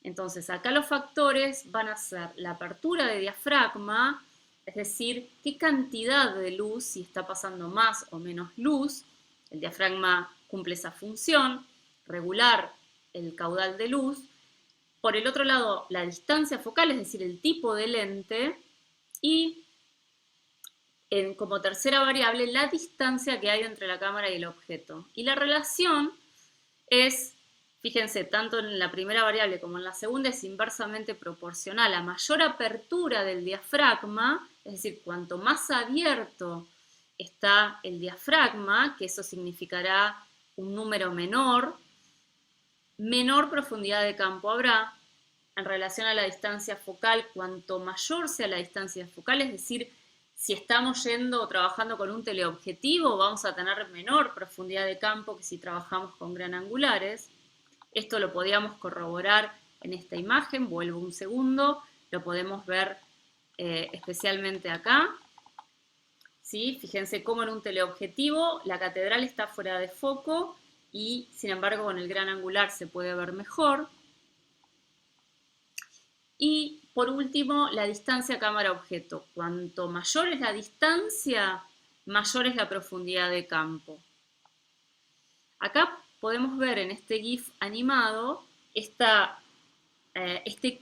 Speaker 1: Entonces acá los factores van a ser la apertura de diafragma, es decir, qué cantidad de luz, si está pasando más o menos luz, el diafragma cumple esa función, regular el caudal de luz. Por el otro lado, la distancia focal, es decir, el tipo de lente, y como tercera variable, la distancia que hay entre la cámara y el objeto. Y la relación es, fíjense, tanto en la primera variable como en la segunda, es inversamente proporcional. A mayor apertura del diafragma, es decir, cuanto más abierto está el diafragma, que eso significará un número menor, menor profundidad de campo habrá en relación a la distancia focal. Cuanto mayor sea la distancia focal, es decir, si estamos yendo o trabajando con un teleobjetivo, vamos a tener menor profundidad de campo que si trabajamos con gran angulares. Esto lo podíamos corroborar en esta imagen, vuelvo un segundo, lo podemos ver especialmente acá. ¿Sí? Fíjense cómo en un teleobjetivo la catedral está fuera de foco y sin embargo con el gran angular se puede ver mejor. Y por último, la distancia cámara-objeto. Cuanto mayor es la distancia, mayor es la profundidad de campo. Acá podemos ver en este GIF animado este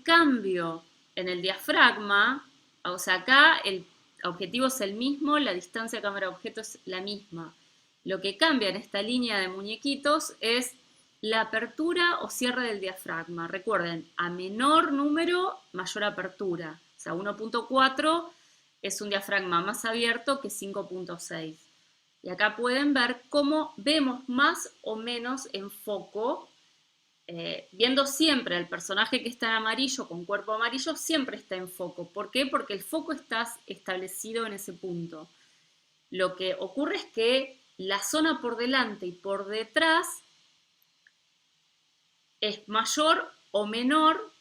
Speaker 1: cambio en el diafragma. O sea, acá el objetivo es el mismo, la distancia cámara-objeto es la misma. Lo que cambia en esta línea de muñequitos es la apertura o cierre del diafragma. Recuerden, a menor número, mayor apertura. O sea, 1.4 es un diafragma más abierto que 5.6. Y acá pueden ver cómo vemos más o menos en foco, viendo siempre al personaje que está en amarillo, con cuerpo amarillo, siempre está en foco. ¿Por qué? Porque el foco está establecido en ese punto. Lo que ocurre es que la zona por delante y por detrás es mayor o menor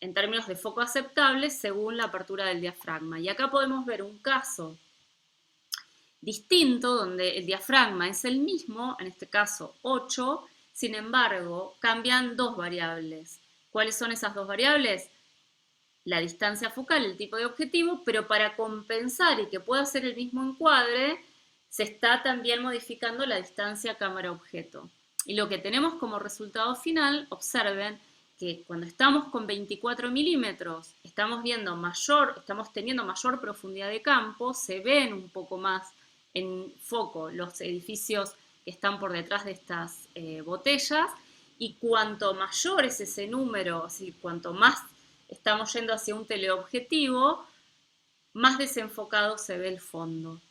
Speaker 1: en términos de foco aceptable según la apertura del diafragma. Y acá podemos ver un caso distinto donde el diafragma es el mismo, en este caso 8, sin embargo cambian dos variables. ¿Cuáles son esas dos variables? La distancia focal, el tipo de objetivo, pero para compensar y que pueda ser el mismo encuadre, se está también modificando la distancia cámara-objeto. Y lo que tenemos como resultado final, observen que cuando estamos con 24 milímetros, estamos teniendo mayor profundidad de campo, se ven un poco más en foco los edificios que están por detrás de estas botellas, y cuanto mayor es ese número, es decir, cuanto más estamos yendo hacia un teleobjetivo, más desenfocado se ve el fondo.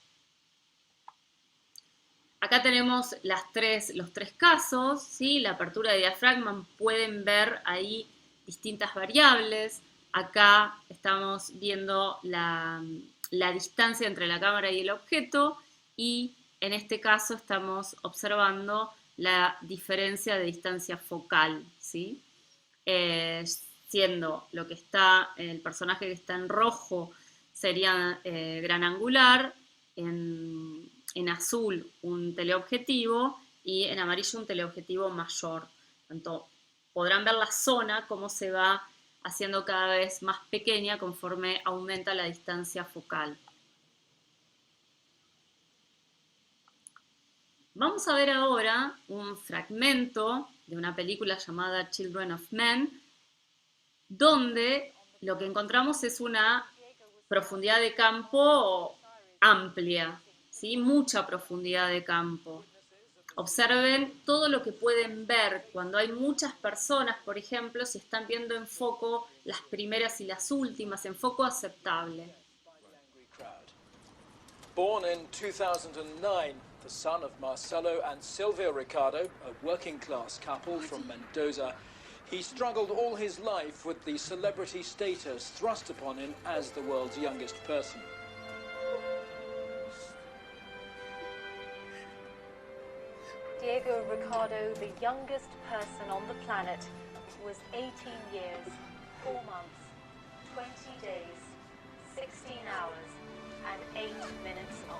Speaker 1: Acá tenemos los tres casos, ¿sí? La apertura de diafragma, pueden ver ahí distintas variables. Acá estamos viendo la distancia entre la cámara y el objeto, y en este caso estamos observando la diferencia de distancia focal, ¿sí? Siendo lo que está, el personaje que está en rojo sería gran angular, en azul un teleobjetivo y en amarillo un teleobjetivo mayor. Tanto podrán ver la zona cómo se va haciendo cada vez más pequeña conforme aumenta la distancia focal. Vamos a ver ahora un fragmento de una película llamada Children of Men, donde lo que encontramos es una profundidad de campo amplia, ¿sí? Mucha profundidad de campo. Observen todo lo que pueden ver cuando hay muchas personas, por ejemplo, si están viendo en foco las primeras y las últimas, en foco aceptable.
Speaker 12: Born in 2009, the son of Marcelo and Silvia Ricardo, a working-class couple from Mendoza, he struggled all his life with the celebrity status thrust upon him as the world's youngest person.
Speaker 13: Diego Ricardo, the youngest person on the planet, was 18 years, 4 months, 20 days, 16 hours, and 8 minutes old.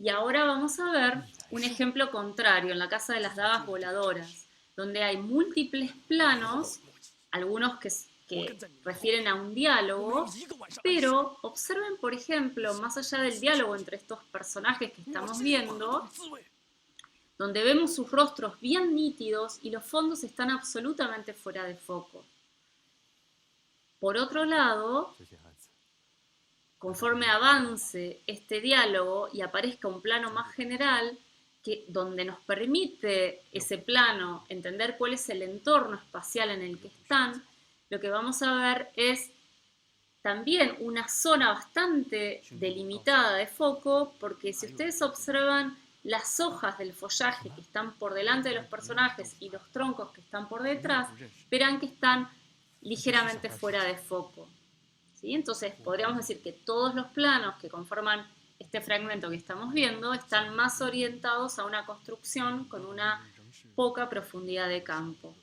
Speaker 1: Y ahora vamos a ver un ejemplo contrario en La Casa de las Dagas Voladoras, donde hay múltiples planos, algunos que refieren a un diálogo, pero observen, por ejemplo, más allá del diálogo entre estos personajes que estamos viendo, donde vemos sus rostros bien nítidos y los fondos están absolutamente fuera de foco. Por otro lado, conforme avance este diálogo y aparezca un plano más general, donde nos permite ese plano entender cuál es el entorno espacial en el que están, lo que vamos a ver es también una zona bastante delimitada de foco, porque si ustedes observan las hojas del follaje que están por delante de los personajes y los troncos que están por detrás, verán que están ligeramente fuera de foco, ¿sí? Entonces podríamos decir que todos los planos que conforman este fragmento que estamos viendo están más orientados a una construcción con una poca profundidad de campo.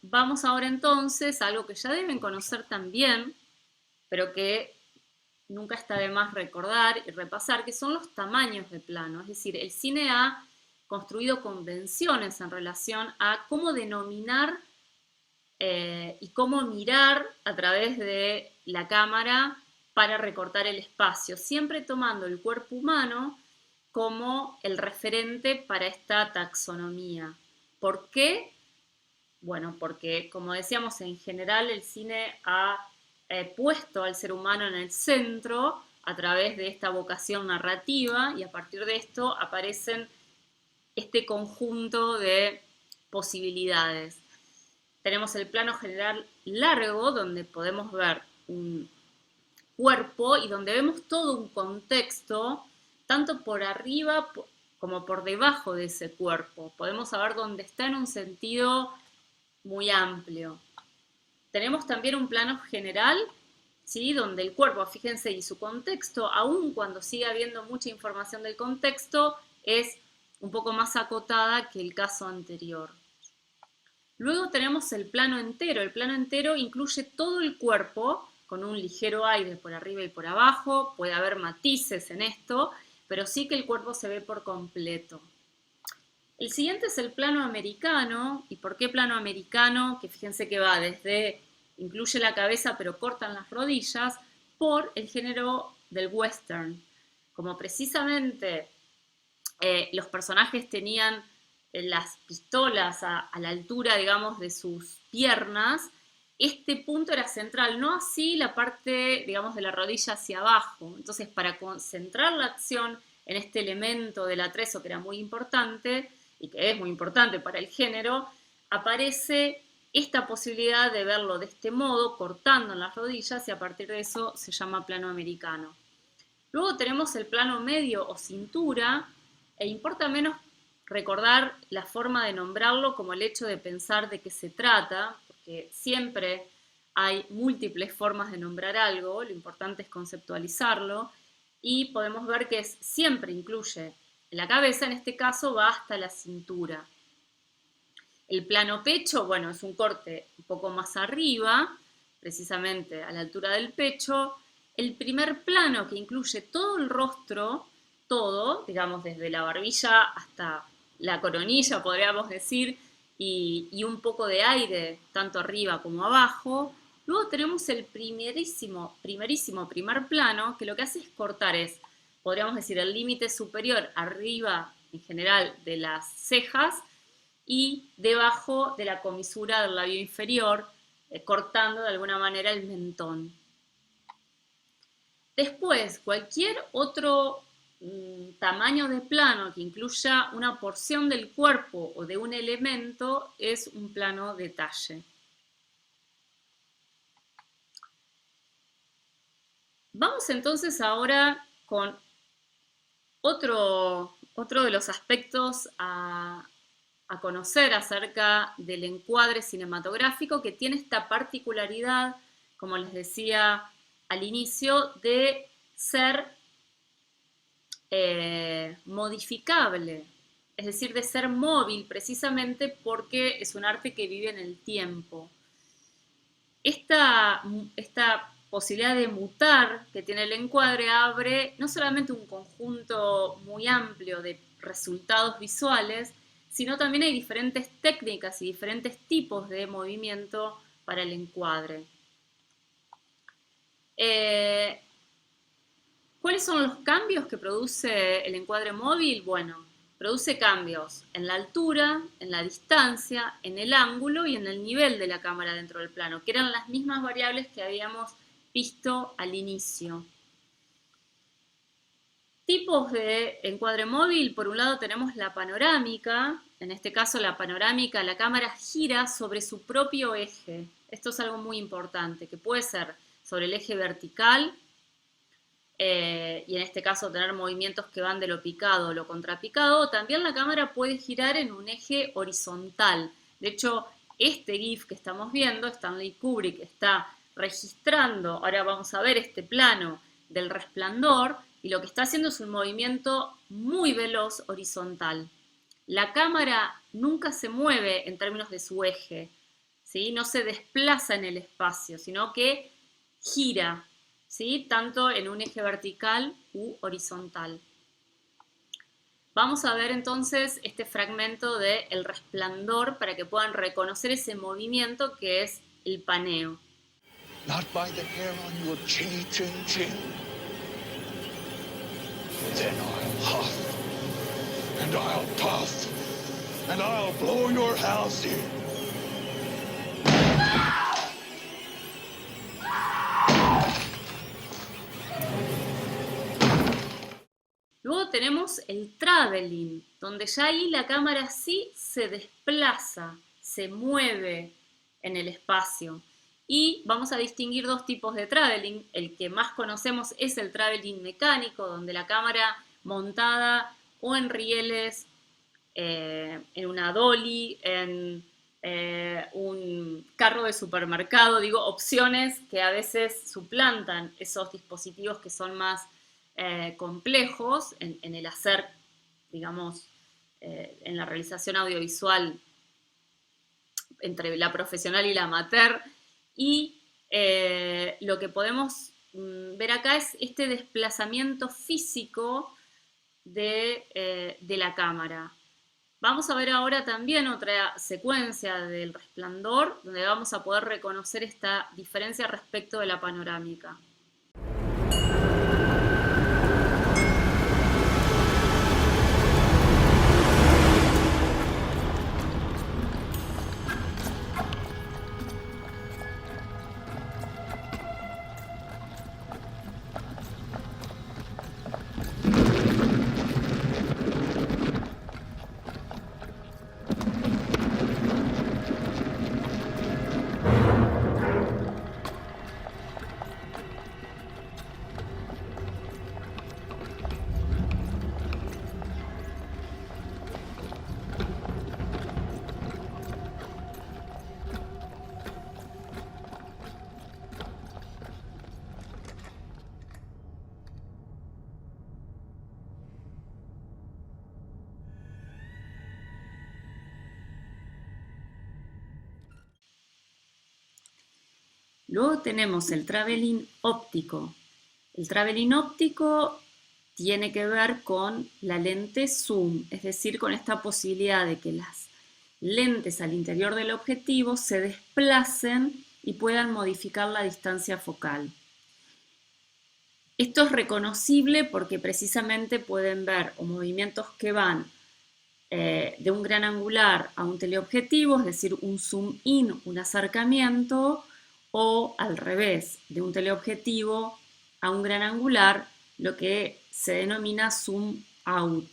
Speaker 1: Vamos ahora entonces a algo que ya deben conocer también, pero que nunca está de más recordar y repasar, que son los tamaños de plano. Es decir, el cine ha construido convenciones en relación a cómo denominar y cómo mirar a través de la cámara para recortar el espacio, siempre tomando el cuerpo humano como el referente para esta taxonomía. ¿Por qué? Bueno, porque, como decíamos, en general el cine ha puesto al ser humano en el centro a través de esta vocación narrativa, y a partir de esto aparecen este conjunto de posibilidades. Tenemos el plano general largo, donde podemos ver un cuerpo y donde vemos todo un contexto, tanto por arriba como por debajo de ese cuerpo. Podemos saber dónde está en un sentido muy amplio. Tenemos también un plano general, ¿sí?, donde el cuerpo, fíjense, y su contexto, aun cuando sigue habiendo mucha información del contexto, es un poco más acotada que el caso anterior. Luego tenemos el plano entero. El plano entero incluye todo el cuerpo, con un ligero aire por arriba y por abajo. Puede haber matices en esto, pero sí que el cuerpo se ve por completo. El siguiente es el plano americano. ¿Y por qué plano americano? Que fíjense que va desde, incluye la cabeza pero cortan las rodillas, por el género del western. Como precisamente los personajes tenían las pistolas a la altura, digamos, de sus piernas, este punto era central, no así la parte, digamos, de la rodilla hacia abajo. Entonces, para concentrar la acción en este elemento del atrezo, que era muy importante, y que es muy importante para el género, aparece esta posibilidad de verlo de este modo, cortando en las rodillas, y a partir de eso se llama plano americano. Luego tenemos el plano medio o cintura, e importa menos recordar la forma de nombrarlo como el hecho de pensar de qué se trata, porque siempre hay múltiples formas de nombrar algo, lo importante es conceptualizarlo, y podemos ver que siempre incluye la cabeza, en este caso va hasta la cintura. El plano pecho, bueno, es un corte un poco más arriba, precisamente a la altura del pecho. El primer plano, que incluye todo el rostro, todo, digamos, desde la barbilla hasta la coronilla, podríamos decir, y un poco de aire, tanto arriba como abajo. Luego tenemos el primerísimo primer plano, que lo que hace es cortar, podríamos decir, el límite superior arriba, en general, de las cejas, y debajo de la comisura del labio inferior, cortando de alguna manera el mentón. Después, cualquier otro tamaño de plano que incluya una porción del cuerpo o de un elemento es un plano detalle. Vamos entonces ahora con otro de los aspectos a conocer acerca del encuadre cinematográfico, que tiene esta particularidad, como les decía al inicio, de ser modificable, es decir, de ser móvil, precisamente porque es un arte que vive en el tiempo. Esta posibilidad de mutar que tiene el encuadre abre no solamente un conjunto muy amplio de resultados visuales, sino también hay diferentes técnicas y diferentes tipos de movimiento para el encuadre. ¿Cuáles son los cambios que produce el encuadre móvil? Bueno, produce cambios en la altura, en la distancia, en el ángulo y en el nivel de la cámara dentro del plano, que eran las mismas variables que habíamos visto al inicio. Tipos de encuadre móvil: por un lado tenemos la panorámica. En este caso la panorámica, la cámara gira sobre su propio eje. Esto es algo muy importante, que puede ser sobre el eje vertical, y en este caso tener movimientos que van de lo picado a lo contrapicado. También la cámara puede girar en un eje horizontal. De hecho, este GIF que estamos viendo, Stanley Kubrick está registrando, ahora vamos a ver este plano del Resplandor, y lo que está haciendo es un movimiento muy veloz horizontal. La cámara nunca se mueve en términos de su eje, ¿sí? No se desplaza en el espacio, sino que gira, ¿sí? Tanto en un eje vertical u horizontal. Vamos a ver entonces este fragmento de El Resplandor para que puedan reconocer ese movimiento que es el paneo.
Speaker 2: Not by the hair on your chinny chin chin. Then I'll huff, and I'll puff, and I'll blow your house in.
Speaker 1: Luego tenemos el traveling, donde ya ahí la cámara sí se desplaza, se mueve en el espacio. Y vamos a distinguir dos tipos de traveling. El que más conocemos es el traveling mecánico, donde la cámara montada o en rieles, en una dolly, en un carro de supermercado, digo, opciones que a veces suplantan esos dispositivos que son más complejos en el hacer, digamos, en la realización audiovisual entre la profesional y la amateur. Y lo que podemos ver acá es este desplazamiento físico de la cámara. Vamos a ver ahora también otra secuencia del Resplandor, donde vamos a poder reconocer esta diferencia respecto de la panorámica. Luego tenemos el traveling óptico. El traveling óptico tiene que ver con la lente zoom, es decir, con esta posibilidad de que las lentes al interior del objetivo se desplacen y puedan modificar la distancia focal. Esto es reconocible porque precisamente pueden ver o movimientos que van de un gran angular a un teleobjetivo, es decir, un zoom in, un acercamiento, o al revés, de un teleobjetivo a un gran angular, lo que se denomina zoom out.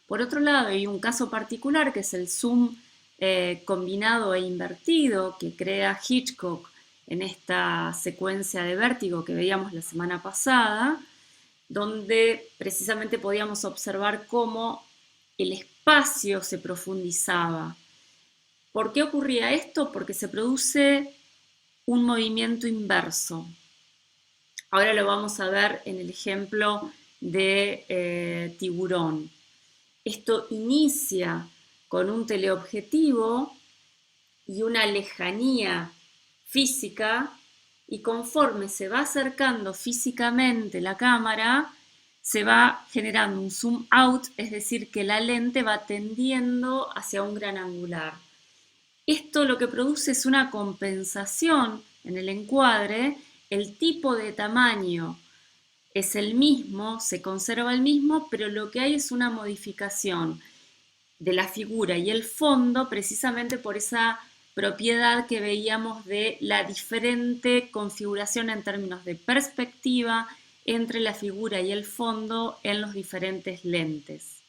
Speaker 1: Por otro lado, hay un caso particular que es el zoom combinado e invertido que crea Hitchcock en esta secuencia de Vértigo que veíamos la semana pasada, donde precisamente podíamos observar cómo el espacio se profundizaba. ¿Por qué ocurría esto? Porque se produce un movimiento inverso. Ahora lo vamos a ver en el ejemplo de Tiburón. Esto inicia con un teleobjetivo y una lejanía física, y conforme se va acercando físicamente la cámara, se va generando un zoom out, es decir, que la lente va tendiendo hacia un gran angular. Esto lo que produce es una compensación en el encuadre, el tipo de tamaño es el mismo, se conserva el mismo, pero lo que hay es una modificación de la figura y el fondo precisamente por esa propiedad que veíamos de la diferente configuración en términos de perspectiva entre la figura y el fondo en los diferentes lentes.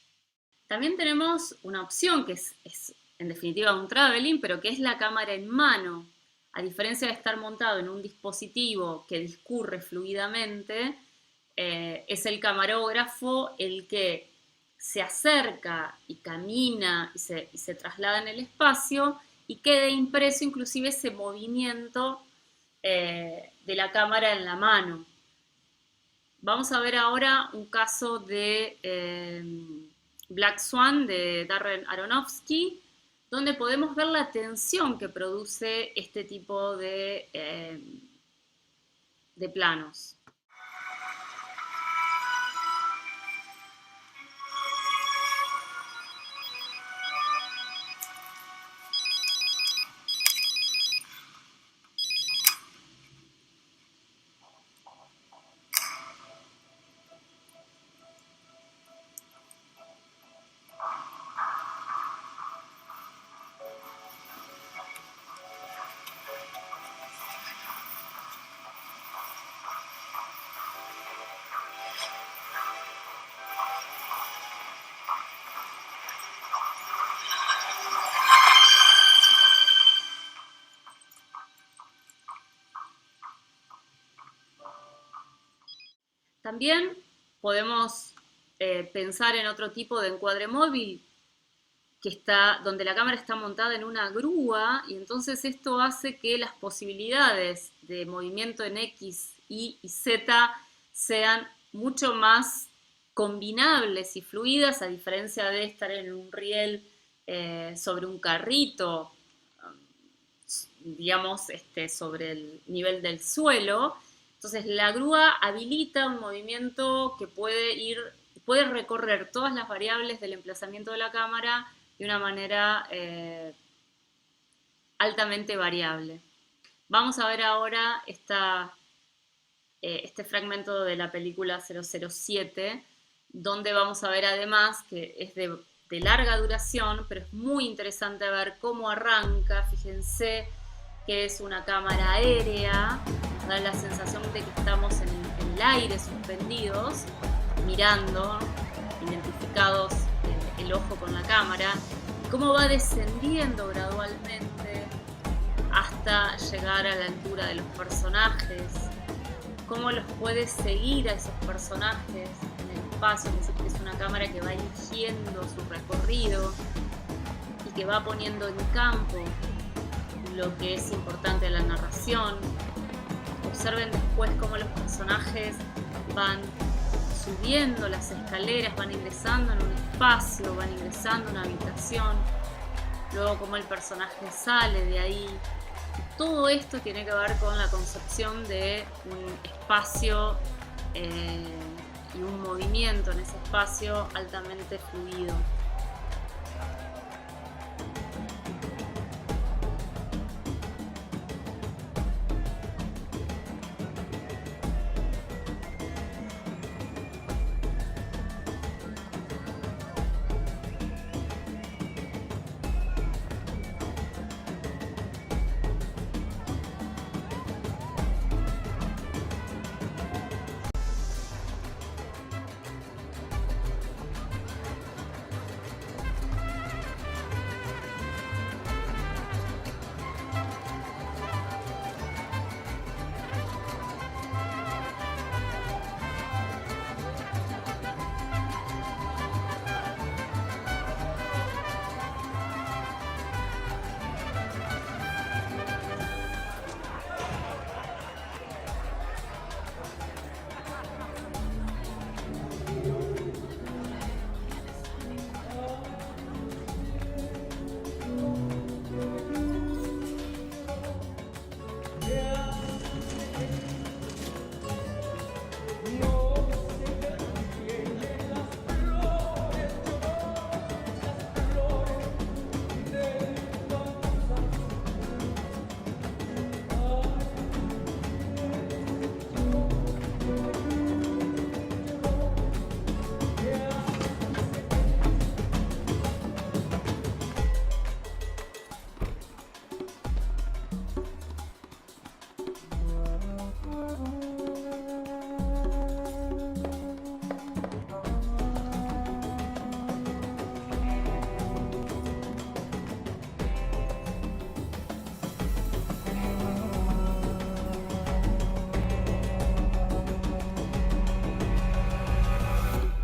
Speaker 1: También tenemos una opción que es en definitiva un traveling, pero que es la cámara en mano. A diferencia de estar montado en un dispositivo que discurre fluidamente, es el camarógrafo el que se acerca y camina y se traslada en el espacio y queda impreso inclusive ese movimiento de la cámara en la mano. Vamos a ver ahora un caso de Black Swan de Darren Aronofsky, donde podemos ver la tensión que produce este tipo de planos. También podemos pensar en otro tipo de encuadre móvil donde la cámara está montada en una grúa y entonces esto hace que las posibilidades de movimiento en X, Y y Z sean mucho más combinables y fluidas, a diferencia de estar en un riel sobre un carrito, digamos, sobre el nivel del suelo. Entonces la grúa habilita un movimiento que puede recorrer todas las variables del emplazamiento de la cámara de una manera altamente variable. Vamos a ver ahora este fragmento de la película 007, donde vamos a ver además que es de larga duración, pero es muy interesante ver cómo arranca. Fíjense que es una cámara aérea, da la sensación de que estamos en el aire suspendidos, mirando, identificados el ojo con la cámara, y cómo va descendiendo gradualmente hasta llegar a la altura de los personajes, cómo los puede seguir a esos personajes en el espacio, es decir, que es una cámara que va eligiendo su recorrido y que va poniendo en campo lo que es importante de la narración. Observen después cómo los personajes van subiendo las escaleras, van ingresando en un espacio, van ingresando en una habitación, luego cómo el personaje sale de ahí. Todo esto tiene que ver con la concepción de un espacio y un movimiento en ese espacio altamente fluido.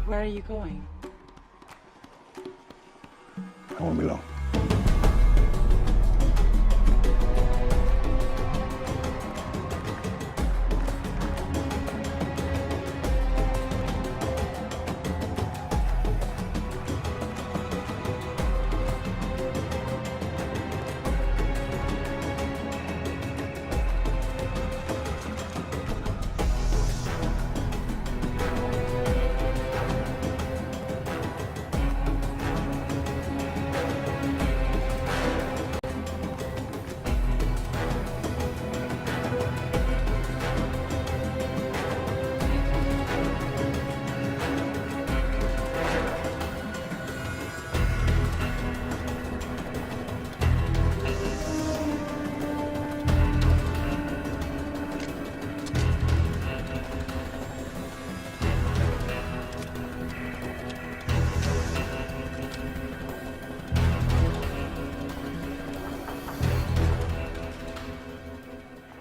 Speaker 14: Where are you going?
Speaker 15: I won't be long.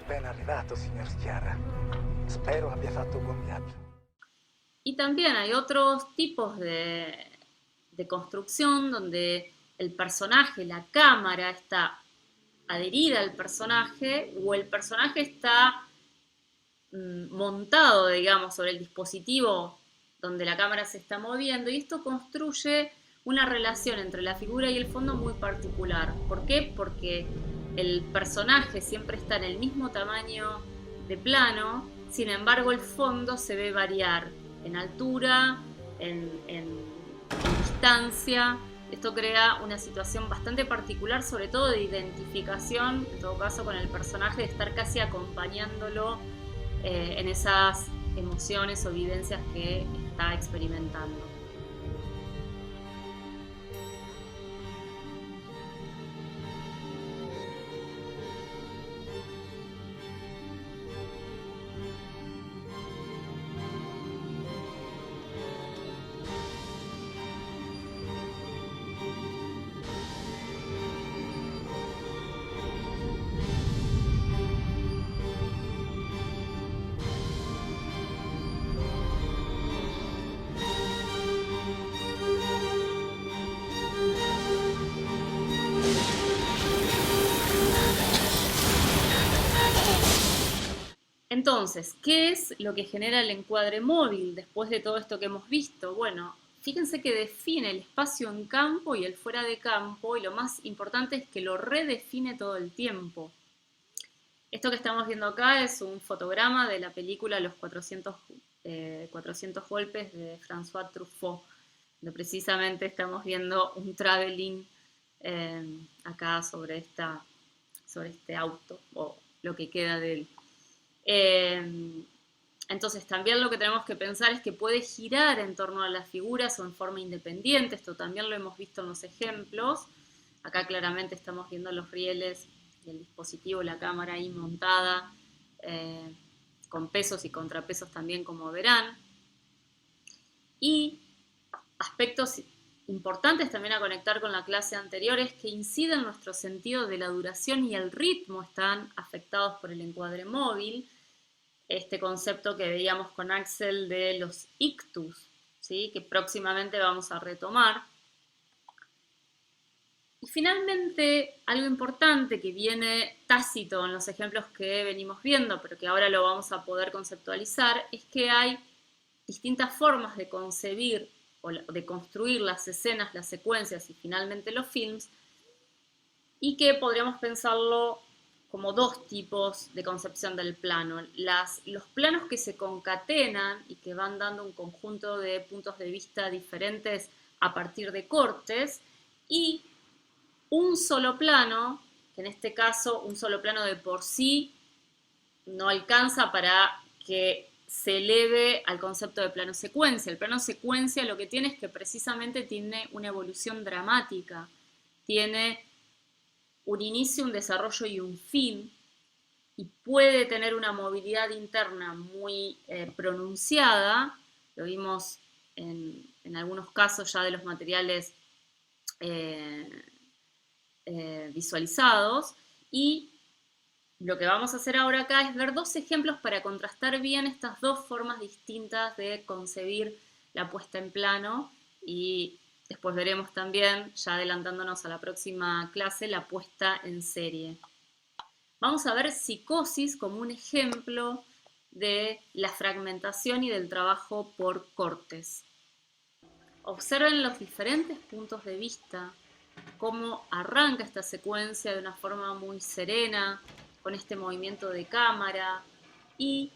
Speaker 16: Ben arrivato, signor Schiarra. Spero abbia fatto un buon viaggio.
Speaker 1: Y también hay otros tipos de construcción donde el personaje, la cámara está adherida al personaje o el personaje está montado, digamos, sobre el dispositivo donde la cámara se está moviendo, y esto construye una relación entre la figura y el fondo muy particular. ¿Por qué? Porque el personaje siempre está en el mismo tamaño de plano, sin embargo el fondo se ve variar en altura, en distancia. Esto crea una situación bastante particular, sobre todo de identificación, en todo caso con el personaje, de estar casi acompañándolo en esas emociones o vivencias que está experimentando. Entonces, ¿qué es lo que genera el encuadre móvil después de todo esto que hemos visto? Bueno, fíjense que define el espacio en campo y el fuera de campo, y lo más importante es que lo redefine todo el tiempo. Esto que estamos viendo acá es un fotograma de la película Los 400 golpes de François Truffaut, donde precisamente estamos viendo un traveling acá sobre este auto, o lo que queda de él. Entonces también lo que tenemos que pensar es que puede girar en torno a las figuras o en forma independiente. Esto también lo hemos visto en los ejemplos. Acá claramente estamos viendo los rieles del dispositivo, la cámara ahí montada, con pesos y contrapesos también, como verán. Y aspectos importantes también a conectar con la clase anterior es que inciden nuestro sentido de la duración y el ritmo, están afectados por el encuadre móvil. Este concepto que veíamos con Axel de los ictus, ¿sí? Que próximamente vamos a retomar. Y finalmente, algo importante que viene tácito en los ejemplos que venimos viendo, pero que ahora lo vamos a poder conceptualizar, es que hay distintas formas de concebir o de construir las escenas, las secuencias y finalmente los films, y que podríamos pensarlo como dos tipos de concepción del plano. Los planos que se concatenan y que van dando un conjunto de puntos de vista diferentes a partir de cortes, y un solo plano, que en este caso un solo plano de por sí no alcanza para que se eleve al concepto de plano secuencia. El plano secuencia lo que tiene es que precisamente tiene una evolución dramática, tiene un inicio, un desarrollo y un fin, y puede tener una movilidad interna muy pronunciada. Lo vimos en algunos casos ya de los materiales visualizados, y lo que vamos a hacer ahora acá es ver dos ejemplos para contrastar bien estas dos formas distintas de concebir la puesta en plano y después veremos también, ya adelantándonos a la próxima clase, la puesta en serie. Vamos a ver Psicosis como un ejemplo de la fragmentación y del trabajo por cortes. Observen los diferentes puntos de vista, cómo arranca esta secuencia de una forma muy serena, con este movimiento de cámara, y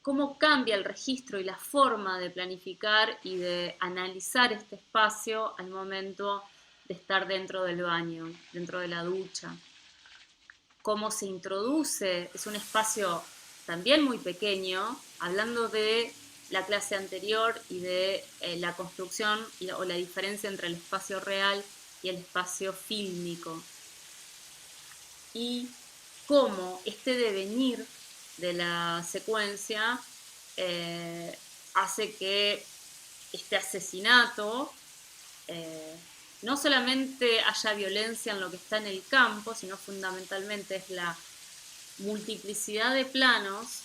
Speaker 1: cómo cambia el registro y la forma de planificar y de analizar este espacio al momento de estar dentro del baño, dentro de la ducha. Cómo se introduce, es un espacio también muy pequeño, hablando de la clase anterior y de la construcción o la diferencia entre el espacio real y el espacio fílmico. Y cómo este devenir de la secuencia hace que este asesinato no solamente haya violencia en lo que está en el campo, sino fundamentalmente es la multiplicidad de planos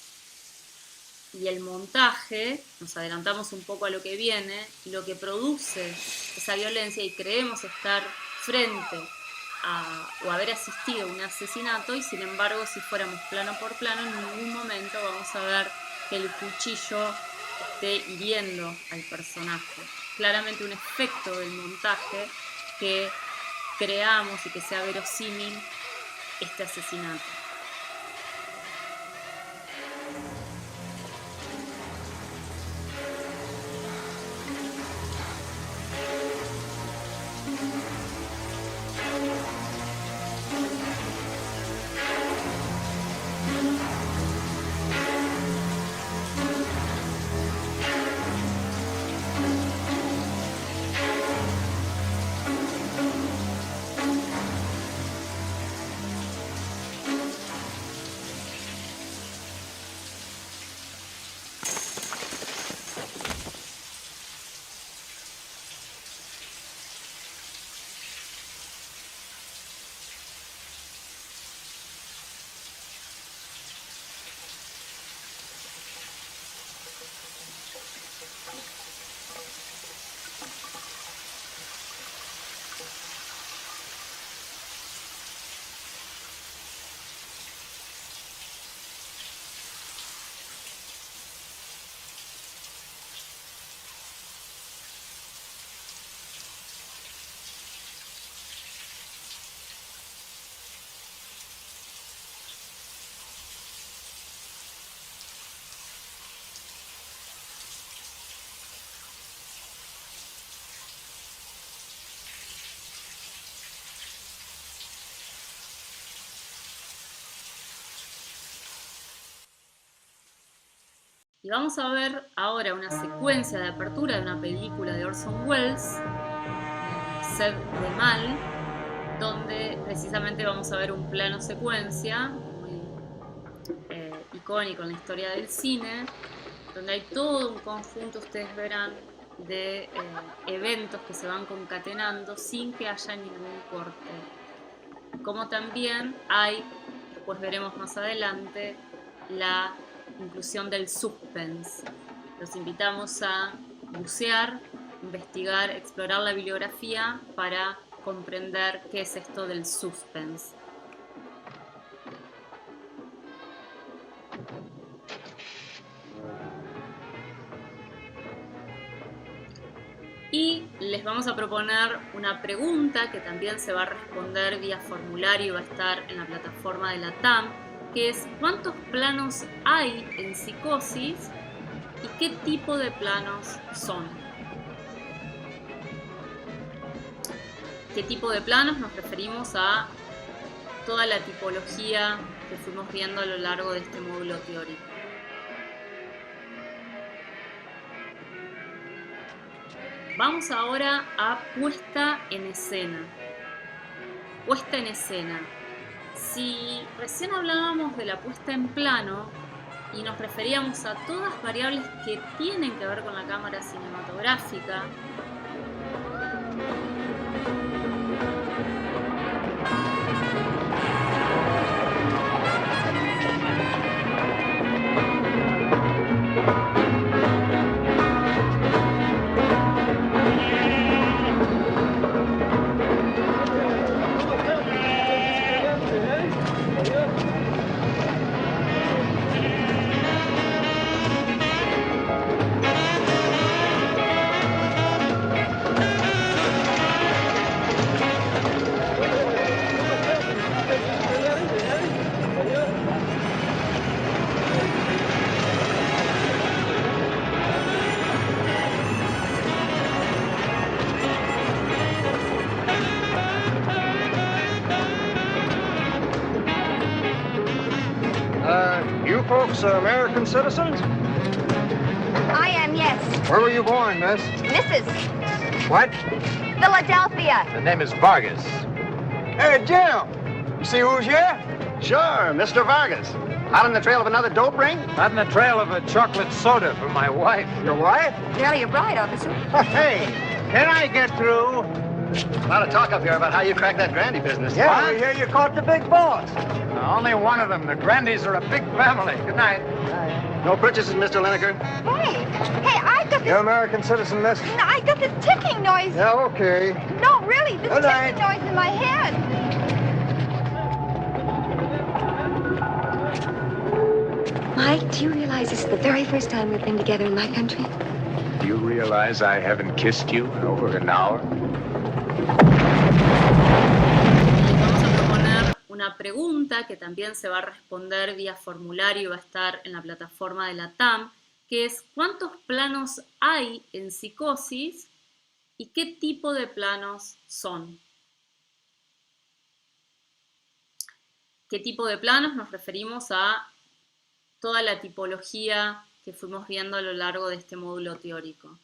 Speaker 1: y el montaje, nos adelantamos un poco a lo que viene, y lo que produce esa violencia, y creemos estar frente o haber asistido a un asesinato, y sin embargo si fuéramos plano por plano en ningún momento vamos a ver que el cuchillo esté hiriendo al personaje. Claramente un efecto del montaje que creamos y que sea verosímil este asesinato. Y vamos a ver ahora una secuencia de apertura de una película de Orson Welles, Sed de Mal, donde precisamente vamos a ver un plano secuencia muy icónico en la historia del cine, donde hay todo un conjunto, ustedes verán, de eventos que se van concatenando sin que haya ningún corte. Como también hay, después veremos más adelante, la inclusión del suspense. Los invitamos a bucear, investigar, explorar la bibliografía para comprender qué es esto del suspense. Y les vamos a proponer una pregunta que también se va a responder vía formulario y va a estar en la plataforma de la TAM, que es ¿cuántos planos hay en Psicosis y qué tipo de planos son? ¿Qué tipo de planos? Nos referimos a toda la tipología que fuimos viendo a lo largo de este módulo teórico. Vamos ahora a puesta en escena. Puesta en escena. Si recién hablábamos de la puesta en plano y nos referíamos a todas variables que tienen que ver con la cámara cinematográfica,
Speaker 11: folks American citizens?
Speaker 14: I am, yes.
Speaker 11: Where were you born, miss?
Speaker 14: Mrs.
Speaker 11: What?
Speaker 14: Philadelphia.
Speaker 11: The name is Vargas. Hey, Jim! You see who's here? Sure, Mr. Vargas. Out on the trail of another dope ring? Out on the trail of a chocolate soda for my wife. Your wife?
Speaker 14: Nearly a bride, officer.
Speaker 11: Hey, can I get through? A lot of talk up here about how you cracked that Grandy business. Yeah,
Speaker 16: What?
Speaker 11: we hear you caught the big boss. Only one of them. The Grandys are a big family. Good night. No purchases, Mr. Lineker.
Speaker 14: Hey, I got this...
Speaker 11: You're an American citizen, miss?
Speaker 14: No, I got this ticking noise.
Speaker 11: Yeah, okay.
Speaker 14: No, really, this
Speaker 11: Good night.
Speaker 14: ticking noise in my head.
Speaker 15: Mike, do you realize this is the very first time we've been together in my country?
Speaker 17: Do you realize I haven't kissed you in over an hour?
Speaker 1: Vamos a proponer una pregunta que también se va a responder vía formulario y va a estar en la plataforma de la TAM, que es ¿cuántos planos hay en Psicosis y qué tipo de planos son? ¿Qué tipo de planos? Nos referimos a toda la tipología que fuimos viendo a lo largo de este módulo teórico.